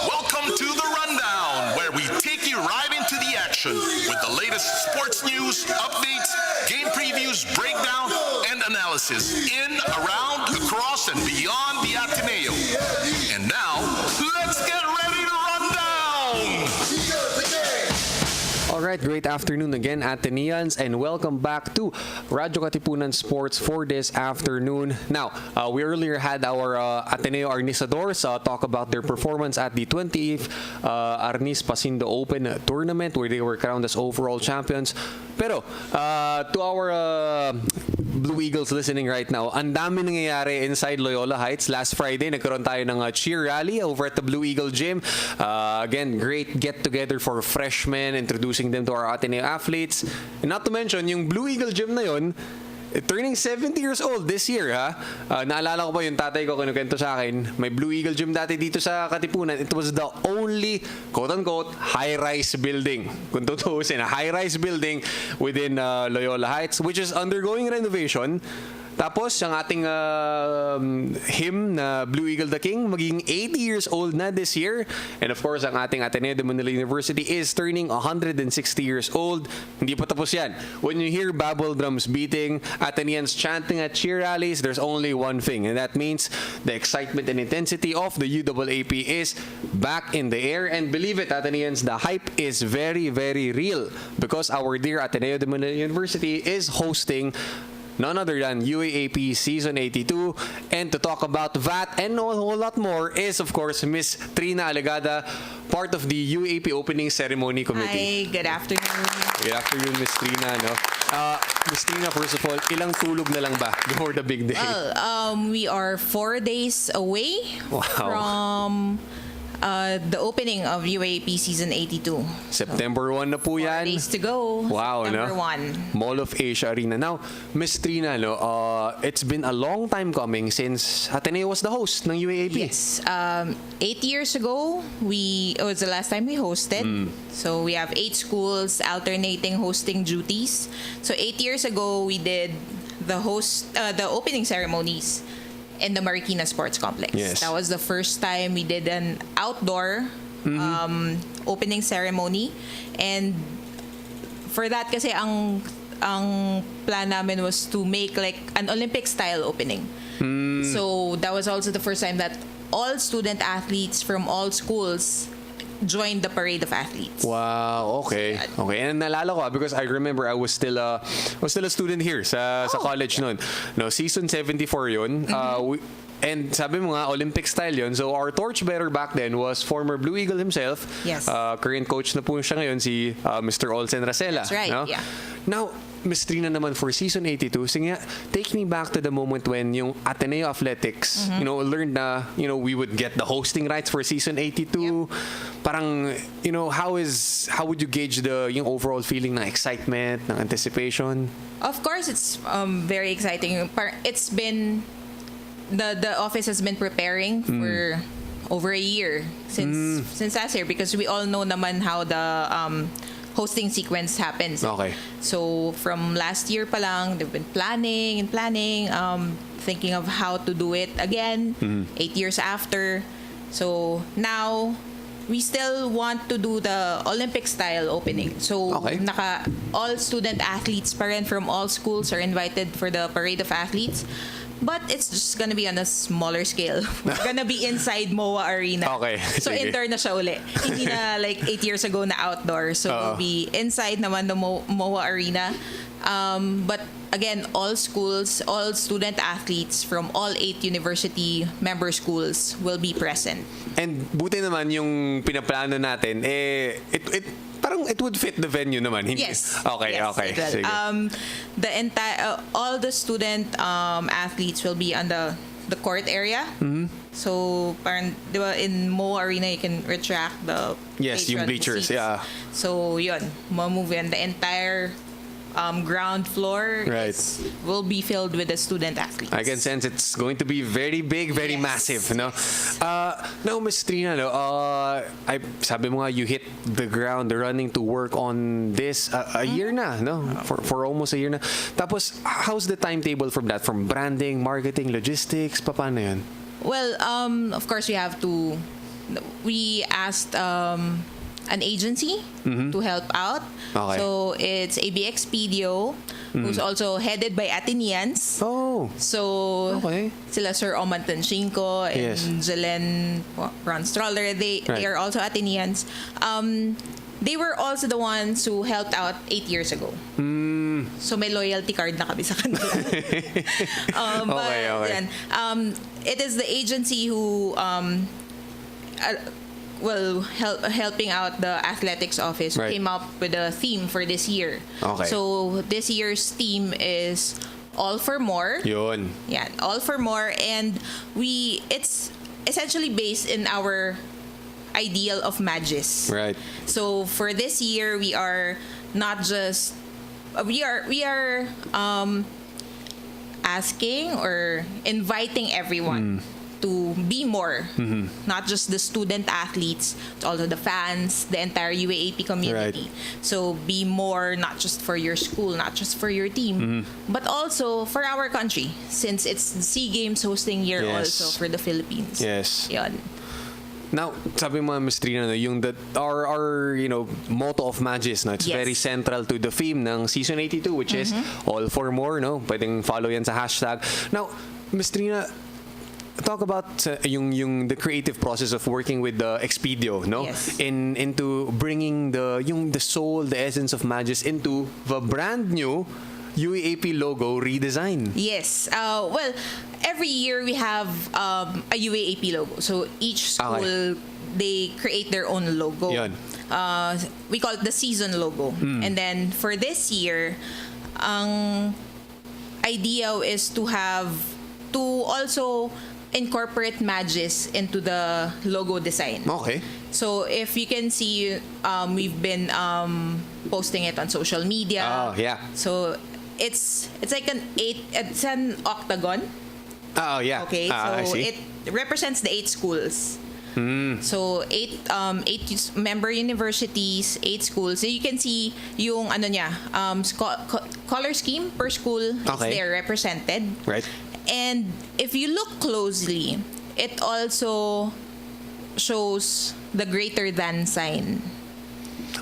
Speaker 1: Welcome to the Rundown, where we take you right into the action with the latest sports news, updates, game previews, breakdown, and analysis in, around, across, and beyond the Ateneo. And now, let's get ready to run down!
Speaker 3: Alright, great afternoon again, Ateneans, and welcome back to Radyo Katipunan Sports for this afternoon. Now, we earlier had our Ateneo Arnisadors talk about their performance at the 20th Arnis Pasindo Open tournament, where they were crowned as overall champions. Pero, to our Blue Eagles listening right now, ang dami nangyayari inside Loyola Heights. Last Friday, nagkaroon tayo ng cheer rally over at the Blue Eagle Gym. Again, great get-together for freshmen, introducing them to our Ateneo athletes. And not to mention, yung Blue Eagle Gym na yun, turning 70 years old this year, ha? Naalala ko pa yung tatay ko kinukwento sa akin, may Blue Eagle Gym dati dito sa Katipunan. It was the only, quote-unquote, high-rise building. Kung tutuusin, a high-rise building within Loyola Heights, which is undergoing renovation. Tapos, ang ating hymn na Blue Eagle the King, magiging 80 years old na this year. And of course, ang ating Ateneo de Manila University is turning 160 years old. Hindi pa tapos yan. When you hear babble drums beating, Ateneans chanting at cheer rallies, there's only one thing, and that means the excitement and intensity of the UAAP is back in the air. And believe it, Ateneans, the hype is very, very real because our dear Ateneo de Manila University is hosting none other than UAAP Season 82. And to talk about that and a whole lot more is, of course, Miss Trina Alegada, part of the UAAP Opening Ceremony Committee.
Speaker 10: Hi, good afternoon.
Speaker 3: Good afternoon, Miss Trina. No? Miss Trina, first of all, ilang tulog na lang ba before the big day?
Speaker 10: Well, we are 4 days away from the opening of UAAP Season 82.
Speaker 3: September 1 na po yan.
Speaker 10: 4 days to go.
Speaker 3: Wow,
Speaker 10: September
Speaker 3: no?
Speaker 10: 1.
Speaker 3: Mall of Asia Arena. Now, Miss Trina, no, it's been a long time coming since Ateneo was the host ng UAAP.
Speaker 10: Yes. 8 years ago, it was the last time we hosted. So we have 8 schools alternating hosting duties. So 8 years ago, we did the opening ceremonies in the Marikina Sports Complex.
Speaker 3: Yes.
Speaker 10: That was the first time we did an outdoor opening ceremony. And for that kasi ang plan namin was to make like an Olympic style opening. So that was also the first time that all student athletes from all schools joined the parade of athletes.
Speaker 3: Wow, okay. Okay. And naalala ko because I remember I was still a student here sa college noon. No, season 74 yun. And sabi mo nga, Olympic style yun. So our torchbearer back then was former Blue Eagle himself.
Speaker 10: Yes.
Speaker 3: Current coach na po siya ngayon, si Mr. Olsen Racela.
Speaker 10: That's right,
Speaker 3: no?
Speaker 10: yeah.
Speaker 3: Now, Miss Trina naman for season 82, sige nga, take me back to the moment when yung Ateneo Athletics, learned na, we would get the hosting rights for season 82.
Speaker 10: Yep.
Speaker 3: Parang, how would you gauge yung overall feeling ng excitement, ng anticipation?
Speaker 10: Of course, it's very exciting. It's been the office has been preparing for over a year since last year because we all know naman how the hosting sequence happens.
Speaker 3: Okay.
Speaker 10: So from last year pa lang, they've been planning, thinking of how to do it again 8 years after. So now we still want to do the Olympic style opening. So all student athletes pa rin from all schools are invited for the parade of athletes. But it's just gonna be on a smaller scale. We're gonna be inside MOA Arena.
Speaker 3: Okay.
Speaker 10: So indoor na siya uli. Hindi na like 8 years ago na outdoor. So we'll be inside naman the MOA Arena. But again, all schools, all student athletes from all 8 university member schools will be present.
Speaker 3: And buti naman yung pinaplano natin, parang it would fit the venue naman.
Speaker 10: Yes.
Speaker 3: Okay,
Speaker 10: yes,
Speaker 3: okay.
Speaker 10: It will.
Speaker 3: Sige.
Speaker 10: The entire all the student athletes will be on the court area. So parang di ba in MOA Arena you can retract the
Speaker 3: yung bleachers,
Speaker 10: seats.
Speaker 3: yeah.
Speaker 10: So yun, ma-move yan. The entire ground floor will be filled with the student athletes.
Speaker 3: I can sense it's going to be very big, very massive, no? Now, Miss Trina, sabi mo nga you hit the ground running to work on this a year na, no? For almost a year na. Tapos, how's the timetable from that? From branding, marketing, logistics, paano yun?
Speaker 10: Well, of course we asked an agency to help out.
Speaker 3: Okay.
Speaker 10: So it's ABX Expedio, who's also headed by Ateneans.
Speaker 3: Oh.
Speaker 10: So sila Sir Oman Tanchinko and Jelen Ron-Stroller, they are also Ateneans. They were also the ones who helped out 8 years ago. So may loyalty card na kami sa kanila. It is the agency who helping out the athletics office who came up with a theme for this year.
Speaker 3: Okay.
Speaker 10: So this year's theme is All for More.
Speaker 3: Yun.
Speaker 10: Yeah, All for More, and it's essentially based in our ideal of Magis.
Speaker 3: Right.
Speaker 10: So for this year, we are not just we are asking or inviting everyone to be more. Not just the student athletes, it's also the fans, the entire UAAP community. So be more, not just for your school, not just for your team, but also for our country, since it's the SEA Games hosting year also for the Philippines.
Speaker 3: Yes.
Speaker 10: Yun.
Speaker 3: Now, sabi mo, Ms. Trina, no, yung our motto of Magis, no, it's very central to the theme ng season 82, which is all for more, no? Pwedeng follow yan sa hashtag. Now, Ms. Trina, talk about the creative process of working with the Expedio, no?
Speaker 10: Yes.
Speaker 3: Into bringing the soul, the essence of Magis into the brand new UAAP logo redesign.
Speaker 10: Yes. Well, every year we have a UAAP logo. So each school, they create their own logo.
Speaker 3: Yun.
Speaker 10: We call it the season logo. And then for this year, ang idea is to also incorporate Magis into the logo design.
Speaker 3: Okay.
Speaker 10: So if you can see, we've been posting it on social media.
Speaker 3: Oh, yeah.
Speaker 10: So it's like it's an octagon.
Speaker 3: Oh, yeah.
Speaker 10: Okay, so
Speaker 3: I see.
Speaker 10: it represents the 8 schools. So 8 member universities, 8 schools. So you can see yung color scheme per school is there represented.
Speaker 3: Right.
Speaker 10: And if you look closely, it also shows the greater than sign.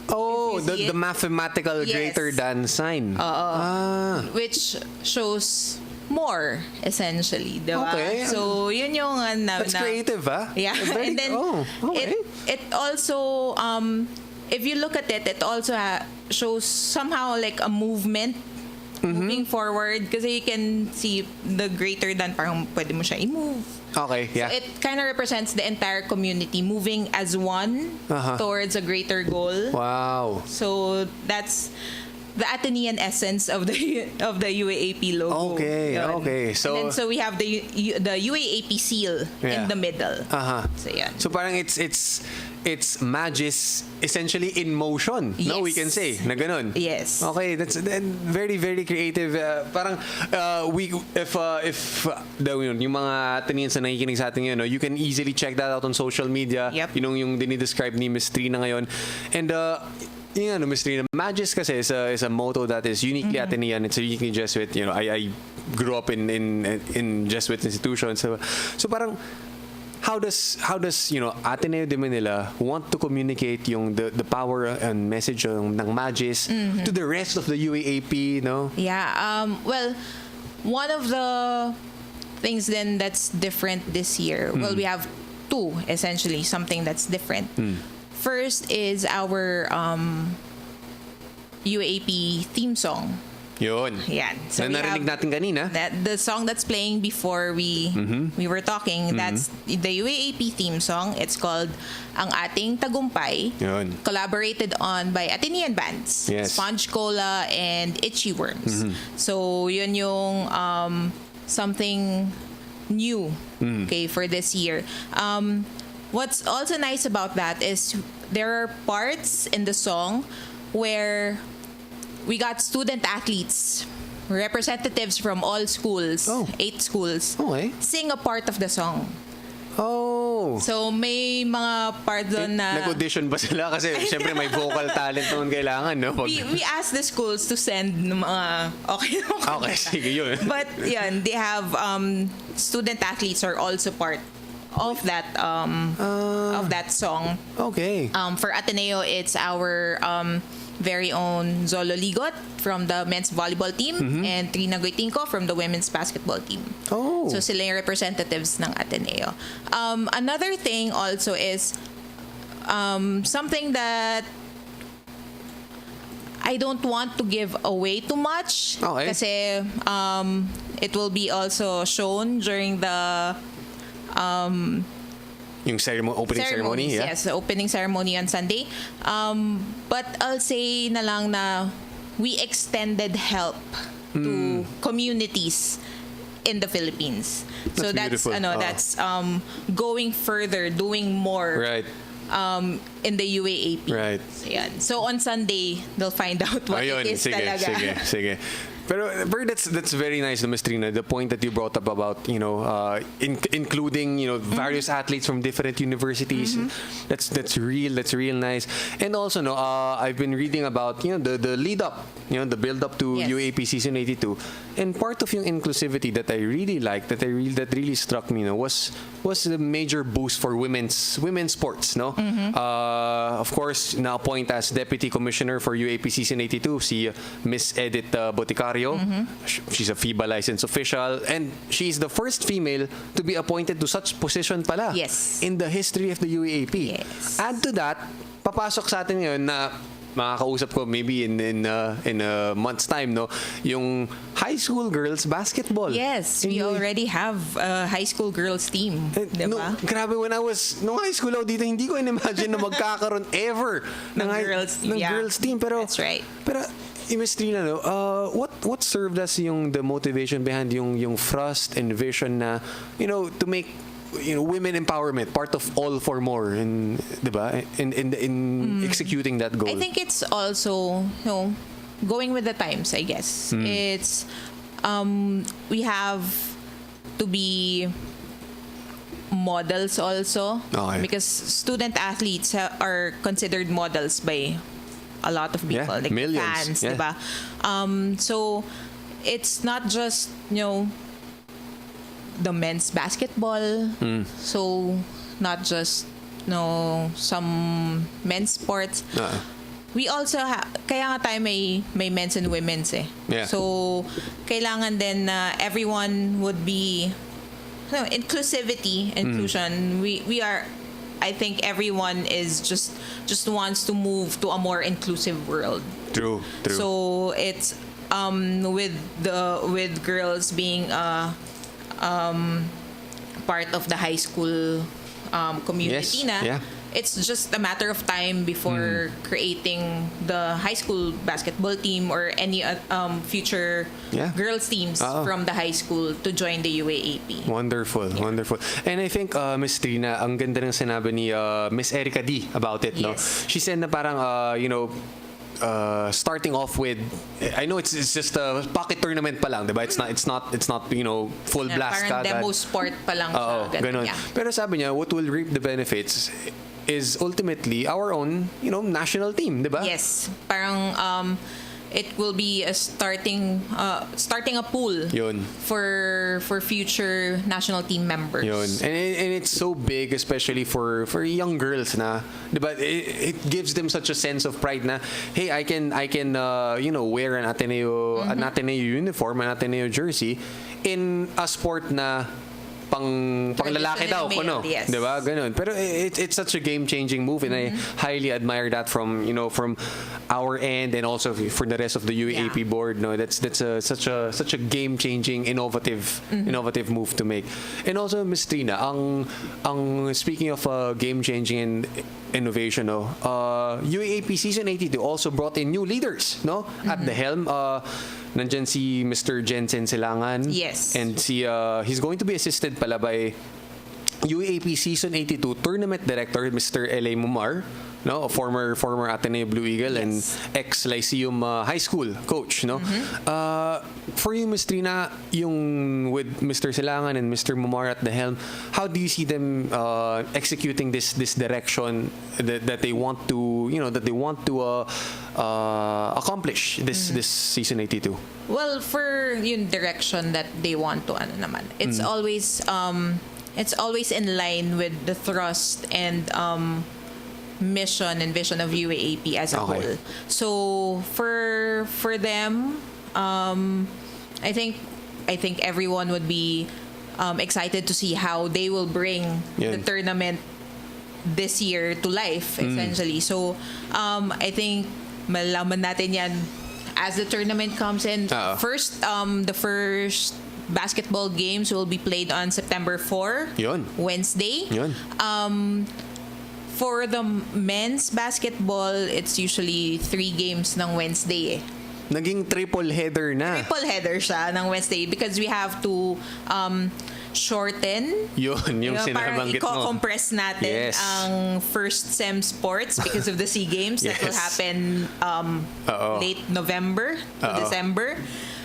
Speaker 3: Oh, the mathematical greater than sign.
Speaker 10: Which shows more, essentially, diba?
Speaker 3: Okay.
Speaker 10: So, yun yung
Speaker 3: That's creative, ah?
Speaker 10: Yeah. And then, it also, if you look at it, it also shows somehow like a movement moving forward, kasi you can see the greater than, parang pwede mo siya i-move.
Speaker 3: Okay, yeah.
Speaker 10: So it kind of represents the entire community moving as one towards a greater goal.
Speaker 3: Wow.
Speaker 10: So that's the Atenean essence of the UAAP logo.
Speaker 3: Okay, okay. So
Speaker 10: and then, so we have the UAAP seal in the middle. So yeah.
Speaker 3: So parang it's Magis essentially in motion.
Speaker 10: Yes.
Speaker 3: No, we can say na ganun.
Speaker 10: Yes.
Speaker 3: Okay, that's very very creative. Parang if yung mga Ateneans na nakikinig sa atin ngayon, you can easily check that out on social media.
Speaker 10: Yep.
Speaker 3: Yung dinidescribe ni Ms. Trina ngayon. And Ms. Trina, Magis kasi is a motto that is uniquely Atenean. It's a uniquely Jesuit. I grew up in Jesuit institutions. So parang how does Ateneo de Manila want to communicate the power and message ng Magis to the rest of the UAAP, no?
Speaker 10: Yeah. Well, one of the things then that's different this year. Well, we have 2 essentially, something that's different. First is our UAAP theme song.
Speaker 3: Yun.
Speaker 10: Yan. So we
Speaker 3: narinig natin kanina.
Speaker 10: the song that's playing before we were talking, that's the UAAP theme song. It's called Ang Ating Tagumpay.
Speaker 3: Yun.
Speaker 10: Collaborated on by Atenean bands.
Speaker 3: Yes.
Speaker 10: Sponge Cola and Itchy Worms. So yun yung something new for this year. What's also nice about that is there are parts in the song where we got student athletes, representatives from all schools, 8 schools, sing a part of the song.
Speaker 3: Oh.
Speaker 10: So may mga part doon na
Speaker 3: nag-audition ba sila? Kasi syempre may vocal talent naman kailangan, no?
Speaker 10: we asked the schools to send mga
Speaker 3: okay, sige yun.
Speaker 10: But yun, they have student athletes are also part of that song.
Speaker 3: Okay.
Speaker 10: For Ateneo, it's our very own Zolo Ligot from the men's volleyball team and Trina Goitinco from the women's basketball team.
Speaker 3: Oh.
Speaker 10: So sila yung representatives ng Ateneo. Another thing also is something that I don't want to give away too much.
Speaker 3: Okay.
Speaker 10: Kasi it will be also shown during the
Speaker 3: yung opening ceremony, yeah?
Speaker 10: Yes, the opening ceremony on Sunday. But I'll say na lang na we extended help to communities in the Philippines. So that's
Speaker 3: beautiful.
Speaker 10: That's going further, doing more.
Speaker 3: Right.
Speaker 10: In the UAAP.
Speaker 3: Right.
Speaker 10: So, yan. So on Sunday, they'll find out what
Speaker 3: Ayun,
Speaker 10: it is
Speaker 3: sige,
Speaker 10: talaga.
Speaker 3: Sige. Pero that's very nice, Ms. Trina. The point that you brought up about including various athletes from different universities. That's real nice. And also I've been reading about the lead up, the build up to UAP season 82. And part of yung inclusivity that I really liked, that really struck me, was the major boost for women's sports. No, of course, na-appoint as Deputy Commissioner for UAP season 82 si Miss Edith Boticario. She's a FIBA licensed official, and she's the first female to be appointed to such position pala in the history of the UAAP. Add to that, papasok sa atin ngayon na makakausap ko maybe in a month's time, yung high school girls basketball.
Speaker 10: Yes, we already have a high school girls team. Diba?
Speaker 3: Grabe, when I was nung high school ako dito, hindi ko in-imagine na magkakaroon ever ng girls team. Pero
Speaker 10: that's right.
Speaker 3: Pero Ms. Trina, what served as the motivation behind yung thrust and vision na to make women empowerment part of all for more, in executing that goal?
Speaker 10: I think it's also going with the times, I guess. It's we have to be models also, because student athletes are considered models by a lot of people, like
Speaker 3: millions,
Speaker 10: fans, diba? So it's not just the men's basketball, so not just some men's sports. We also kaya nga tayo may men's and women's so kailangan din na everyone would be inclusion. We are, I think everyone is just wants to move to a more inclusive world.
Speaker 3: True.
Speaker 10: So it's with girls being part of the high school community it's just a matter of time before creating the high school basketball team or any future girls teams from the high school to join the UAAP.
Speaker 3: Wonderful. And I think Ms. Trina, ang ganda ng sinabi ni Miss Erica D about it. She said na parang starting off with, I know it's just a pocket tournament pa lang, diba? It's not full blast.
Speaker 10: Parang demo sport pa lang siya.
Speaker 3: Ganun. Pero sabi niya, what will reap the benefits is ultimately our own, national team, diba?
Speaker 10: Yes. Parang it will be a starting a pool for future national team members.
Speaker 3: And it's so big, especially for young girls na, diba? It gives them such a sense of pride na, hey, I can wear an Ateneo uniform, an Ateneo jersey in a sport na pang lalaki daw, diba? Ganun. Pero it's such a game-changing move, and I highly admire that from our end, and also for the rest of the UAAP board. That's such a game-changing, innovative move to make. And also, Ms. Trina, ang speaking of game-changing and innovation, UAAP season 82 also brought in new leaders, at the helm. Nandyan si Mr. Jensen Silangan.
Speaker 10: Yes.
Speaker 3: And he's going to be assisted pala by UAAP season 82 tournament director Mr. L.A. Mumar, a former Ateneo Blue Eagle and ex-Lyceum high school coach, For you, Ms. Trina, yung with Mr. Silangan and Mr. Mumar at the helm, how do you see them executing this direction that they want to accomplish this season 82?
Speaker 10: Well, for yung direction that they want to it's always in line with the thrust and mission and vision of UAAP as a whole. So for them, I think everyone would be excited to see how they will bring the tournament this year to life, essentially. So I think malaman natin yan as the tournament comes in. First, the first basketball games will be played on September 4, Wednesday. For the men's basketball, it's usually 3 games ng Wednesday.
Speaker 3: Naging triple header na.
Speaker 10: Triple header siya ng Wednesday because we have to shorten.
Speaker 3: Yung sinabanggit mo.
Speaker 10: Parang i-compress natin ang first sem sports because of the SEA Games that will happen late November to December.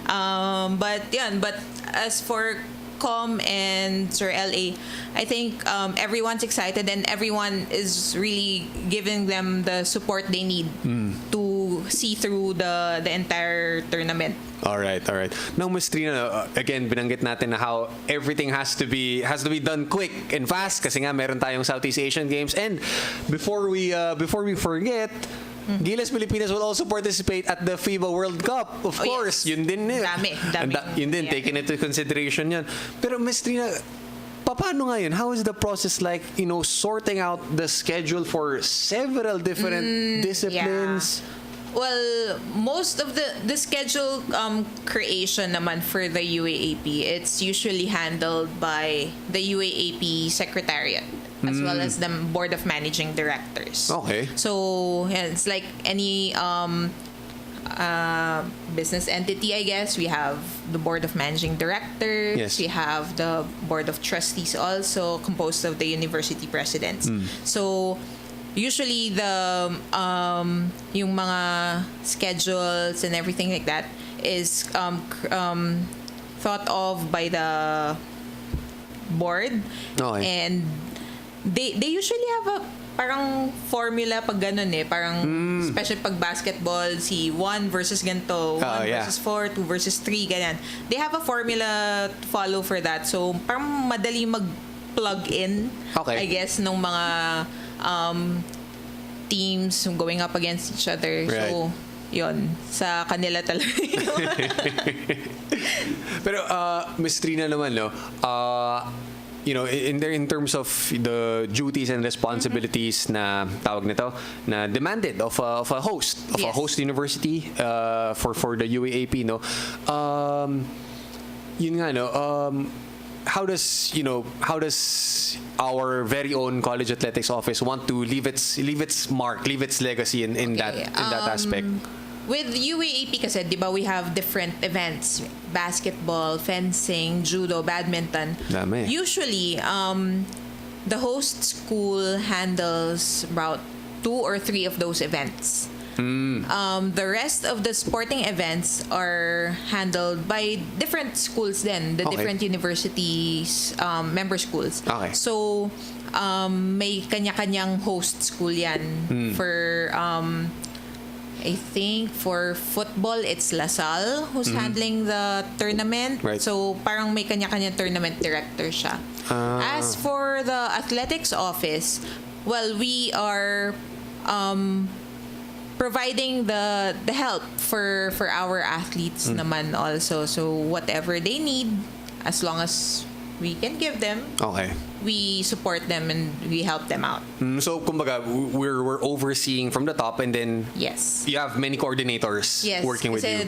Speaker 10: But as for Com and Sir LA, I think everyone's excited and everyone is really giving them the support they need to see through the entire tournament.
Speaker 3: All right. Now, Ms. Trina, again, binanggit natin na how everything has to be done quick and fast kasi nga meron tayong Southeast Asian Games. And before we forget, Gilas Pilipinas will also participate at the FIBA World Cup. Of course,
Speaker 10: yes.
Speaker 3: Yun din. Yun din, taking into consideration yan. Pero Ms. Trina, paano nga yun? How is the process like, sorting out the schedule for several different disciplines?
Speaker 10: Yeah. Well, most of the schedule creation naman for the UAAP, it's usually handled by the UAAP Secretariat as well as the Board of Managing Directors.
Speaker 3: Okay.
Speaker 10: So yeah, it's like any business entity, I guess. We have the Board of Managing Directors.
Speaker 3: Yes.
Speaker 10: We have the Board of Trustees also, composed of the university presidents. So usually the yung mga schedules and everything like that is thought of by the board.
Speaker 3: Okay.
Speaker 10: And they usually have a parang formula pag ganun parang especially pag basketball, si 1 versus ganito, 1 versus 4, 2 versus 3, ganyan. They have a formula to follow for that. So parang madali mag-plug in, I guess, nung mga teams going up against each other.
Speaker 3: Right.
Speaker 10: So yun, sa kanila talaga.
Speaker 3: Pero Ms. Trina naman, in terms of the duties and responsibilities na tawag nito na demanded of a host a host university for the UAAP, yun nga, how does our very own college athletics office want to leave its mark, leave its legacy in that aspect?
Speaker 10: With UAAP kasi, di ba, we have different events: basketball, fencing, judo, badminton.
Speaker 3: Dami.
Speaker 10: Usually, the host school handles about 2 or 3 of those events. The rest of the sporting events are handled by different schools then, the different universities, member schools.
Speaker 3: Okay.
Speaker 10: So, may kanya-kanyang host school yan for... I think for football, it's LaSalle who's handling the tournament.
Speaker 3: Right.
Speaker 10: So, parang may kanya-kanyang tournament director siya. As for the athletics office, well, we are providing the help for our athletes naman also. So, whatever they need, as long as we can give them, we support them and we help them out.
Speaker 3: So, kumbaga, we're overseeing from the top, and then you have many coordinators working with you.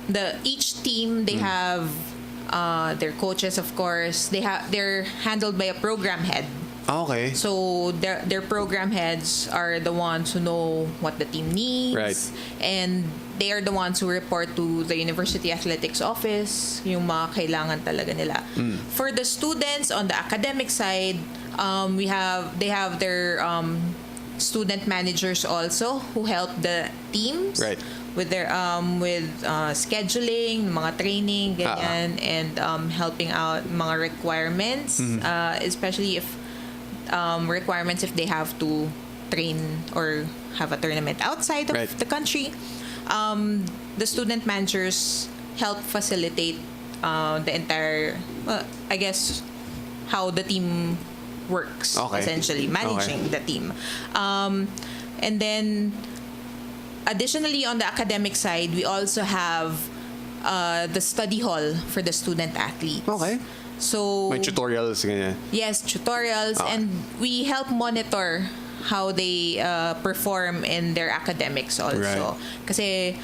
Speaker 10: The each team, they have their coaches, of course. They're handled by a program head.
Speaker 3: Okay.
Speaker 10: So their program heads are the ones who know what the team needs,
Speaker 3: right,
Speaker 10: and they are the ones who report to the university athletics office yung mga kailangan talaga nila. For the students on the academic side, they have their student managers also who help the teams,
Speaker 3: right,
Speaker 10: with their scheduling, mga training, ganyan, and helping out mga requirements, especially if requirements if they have to train or have a tournament outside of the country. The student managers help facilitate the entire, I guess, how the team works, essentially, managing the team. And then, additionally, on the academic side, we also have the study hall for the student athletes.
Speaker 3: Okay.
Speaker 10: So,
Speaker 3: may tutorials, ganyan.
Speaker 10: Yes, tutorials, and we help monitor how they perform in their academics also.
Speaker 3: Right.
Speaker 10: Kasi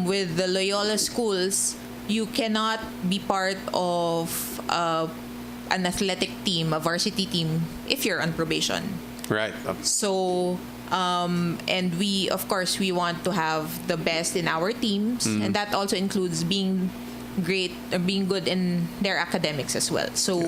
Speaker 10: with the Loyola schools, you cannot be part of an athletic team, a varsity team, if you're on probation.
Speaker 3: Right.
Speaker 10: So, and we, of course, we want to have the best in our teams, and that also includes being being good in their academics as well. So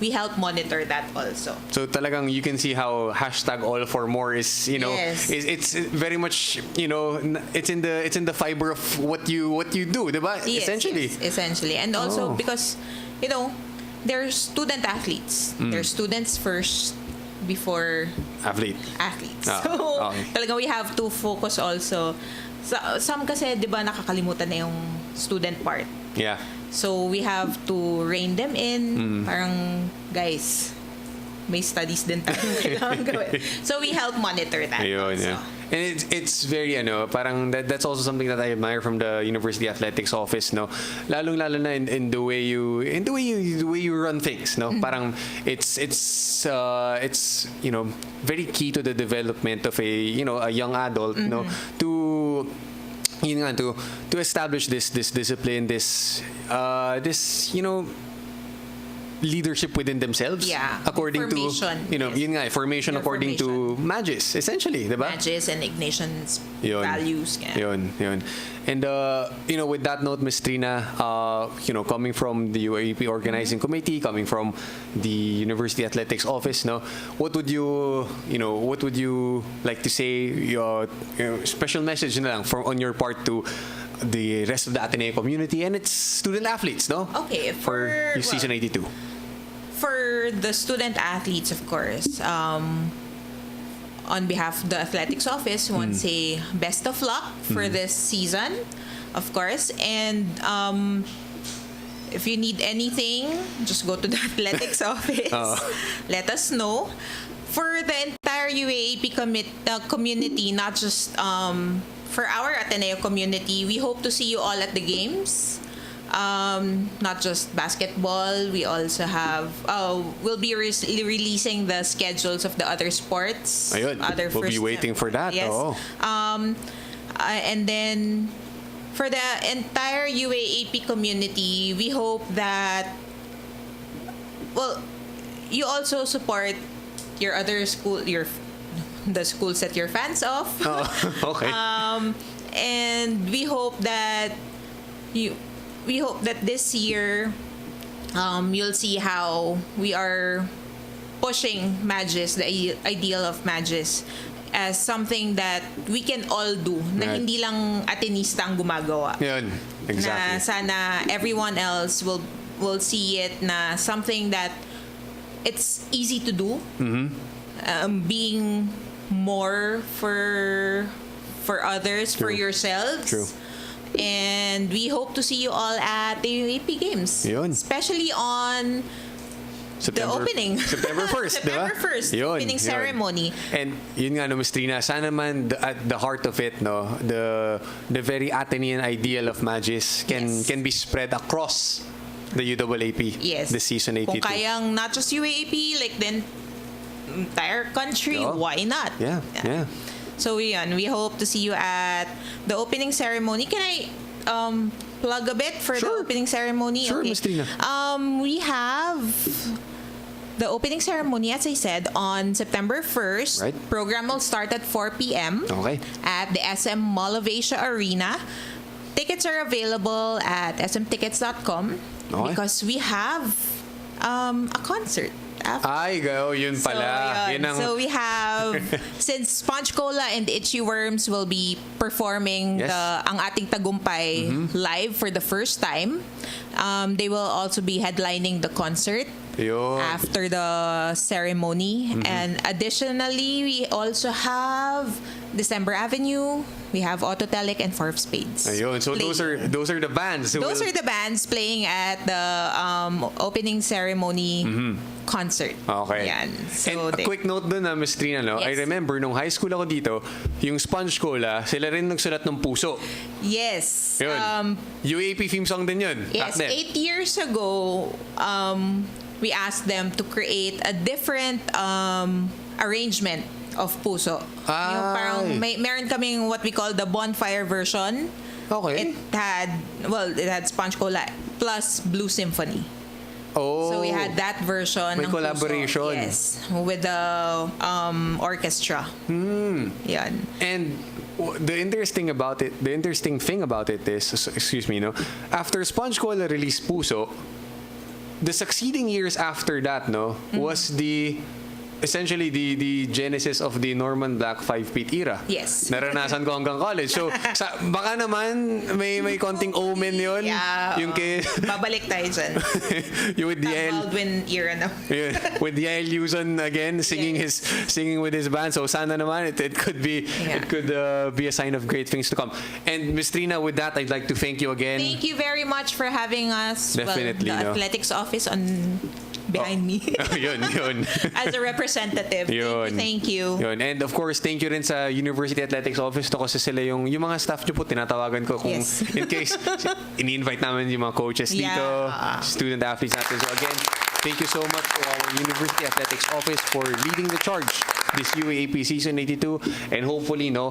Speaker 10: we help monitor that also.
Speaker 3: So talagang you can see how #all4more is,
Speaker 10: Yes.
Speaker 3: it's very much, it's in the fiber of what you do, diba?
Speaker 10: Yes,
Speaker 3: Essentially.
Speaker 10: yes, essentially. And also
Speaker 3: Oh.
Speaker 10: because, they're student athletes. They're students first before athletes. So,
Speaker 3: okay.
Speaker 10: talagang we have to focus also. Some kasi, di ba, nakakalimutan na yung student part.
Speaker 3: Yeah.
Speaker 10: So, we have to rein them in. Parang, guys, may studies din tayong kailangan gawin. So, we help monitor that
Speaker 3: Ayun,
Speaker 10: also.
Speaker 3: yeah. And it's very parang that's also something that I admire from the University Athletics office, no. Lalong-lalo na in the way you run things, no. Parang it's very key to the development of a young adult, no, to to establish this discipline, this leadership within themselves, according
Speaker 10: Formation,
Speaker 3: to formation
Speaker 10: Their
Speaker 3: according to Magis, essentially, diba?
Speaker 10: Magis and Ignatian's
Speaker 3: Yun.
Speaker 10: values.
Speaker 3: Yun. And with that note, Ms. Trina, coming from the UAAP organizing committee, coming from the University Athletics office, no, what would you like to say, your special message na lang on your part to the rest of the Ateneo community and its student athletes, no?
Speaker 10: Okay,
Speaker 3: for season 82.
Speaker 10: For the student athletes, of course, on behalf of the athletics office, we want to say best of luck for this season, of course. And if you need anything, just go to the athletics office. Let us know. For the entire UAAP community, not just for our Ateneo community, we hope to see you all at the games. Not just basketball, we also have we'll be releasing the schedules of the other sports.
Speaker 3: Ayun, we'll be waiting for that.
Speaker 10: Yes.
Speaker 3: Oh.
Speaker 10: And then for the entire UAAP community, we hope that you also support your other school, the schools that you're fans of.
Speaker 3: Okay.
Speaker 10: And we hope that this year you'll see how we are pushing Magis, the ideal of Magis, as something that we can all do, na hindi lang Atenista ang gumagawa.
Speaker 3: Yun, exactly.
Speaker 10: Na sana everyone else will see it na something that it's easy to do. Being more for others, for yourselves.
Speaker 3: True.
Speaker 10: And we hope to see you all at the UAP Games.
Speaker 3: Yun.
Speaker 10: Especially on the opening.
Speaker 3: September 1st,
Speaker 10: September
Speaker 3: diba?
Speaker 10: 1st,
Speaker 3: Yun,
Speaker 10: opening ceremony.
Speaker 3: And yun nga, no, Ms. Trina, sana man at the heart of it, no, the very Atenean ideal of Magis can be spread across the UAAP this season 82.
Speaker 10: Kung kayang not just UAAP, like the entire country, why not?
Speaker 3: Yeah.
Speaker 10: So we hope to see you at the opening ceremony. Can I plug a bit for the opening ceremony?
Speaker 3: Sure,
Speaker 10: okay.
Speaker 3: Ms. Trina.
Speaker 10: We have the opening ceremony, as I said, on September 1st.
Speaker 3: Right.
Speaker 10: Program will start at 4 p.m.
Speaker 3: Okay.
Speaker 10: At the SM Mall of Asia Arena. Tickets are available at smtickets.com because we have a concert.
Speaker 3: Ay, yun pala.
Speaker 10: So we have, since Sponge Cola and Itchy Worms will be performing ang ating tagumpay live for the first time, they will also be headlining the concert after the ceremony. And additionally, we also have December Avenue, we have Autotelic and Four of Spades.
Speaker 3: Ayun. So those are the bands.
Speaker 10: Those are the bands playing at the opening ceremony concert.
Speaker 3: Okay.
Speaker 10: Yan. So
Speaker 3: and a quick note dun na, Ms. Trina, no?
Speaker 10: Yes.
Speaker 3: I remember nung high school ako dito, yung Sponge Cola, sila rin nagsulat ng Puso.
Speaker 10: Yes.
Speaker 3: Yun. UAP theme song din yun.
Speaker 10: Yes.
Speaker 3: Back then.
Speaker 10: 8 years ago, we asked them to create a different arrangement of Puso. Yung parang meron kaming what we call the bonfire version.
Speaker 3: Okay.
Speaker 10: It had Sponge Cola plus Blue Symphony.
Speaker 3: Oh.
Speaker 10: So we had that version.
Speaker 3: May
Speaker 10: ng Puso.
Speaker 3: collaboration.
Speaker 10: Yes. With the orchestra. Yan.
Speaker 3: And the interesting thing about it is, excuse me, no, after Sponge Cola released Puso, the succeeding years after that, no, was essentially the genesis of the Norman Black 5-Pit era.
Speaker 10: Yes.
Speaker 3: Naranasan ko hanggang college. So, baka naman may konting omen yun.
Speaker 10: Yeah.
Speaker 3: Yung kay...
Speaker 10: Babalik tayo dyan.
Speaker 3: Yung with Yael.
Speaker 10: Baldwin era na.
Speaker 3: With Yael Luzon again, singing with his band. So, sana naman it could be a sign of great things to come. And Ms. Trina, with that, I'd like to thank you again.
Speaker 10: Thank you very much for having us.
Speaker 3: Definitely.
Speaker 10: The athletics office behind me.
Speaker 3: Yun.
Speaker 10: As a representative. Thank you.
Speaker 3: Yun. And of course, thank you rin sa University Athletics Office to kasi sila yung mga staff nyo po, tinatawagan ko kung in case ini-invite namin yung mga coaches dito, student athletes natin. So again, thank you so much to our University Athletics Office for leading the charge this UAAP Season 82, and hopefully, the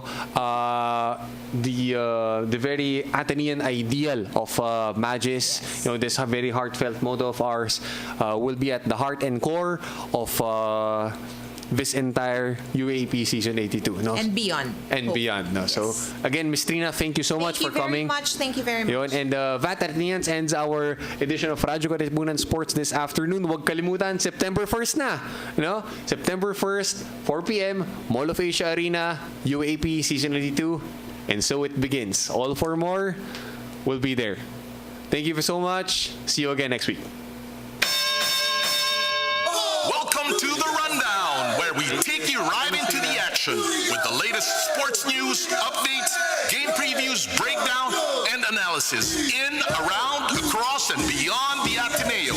Speaker 3: very Atenean ideal of Magis, this very heartfelt motto of ours, will be at the heart and core of this entire UAAP Season 82. No?
Speaker 10: And beyond.
Speaker 3: Beyond. No?
Speaker 10: Yes.
Speaker 3: So, again, Ms. Trina, thank you so much for coming.
Speaker 10: Thank you very much.
Speaker 3: Yun. And that, Ateneans, ends our edition of Radyo Katipunan Sports this afternoon. Huwag kalimutan, September 1st na. September 1st, 4 p.m., Mall of Asia Arena, UAAP Season 82. And so it begins. All for more will be there. Thank you so much. See you again next week.
Speaker 1: Welcome to the Rundown, where we take you right into the action with the latest sports news, updates, game previews, breakdown, and analysis in, around, across, and beyond the Ateneo.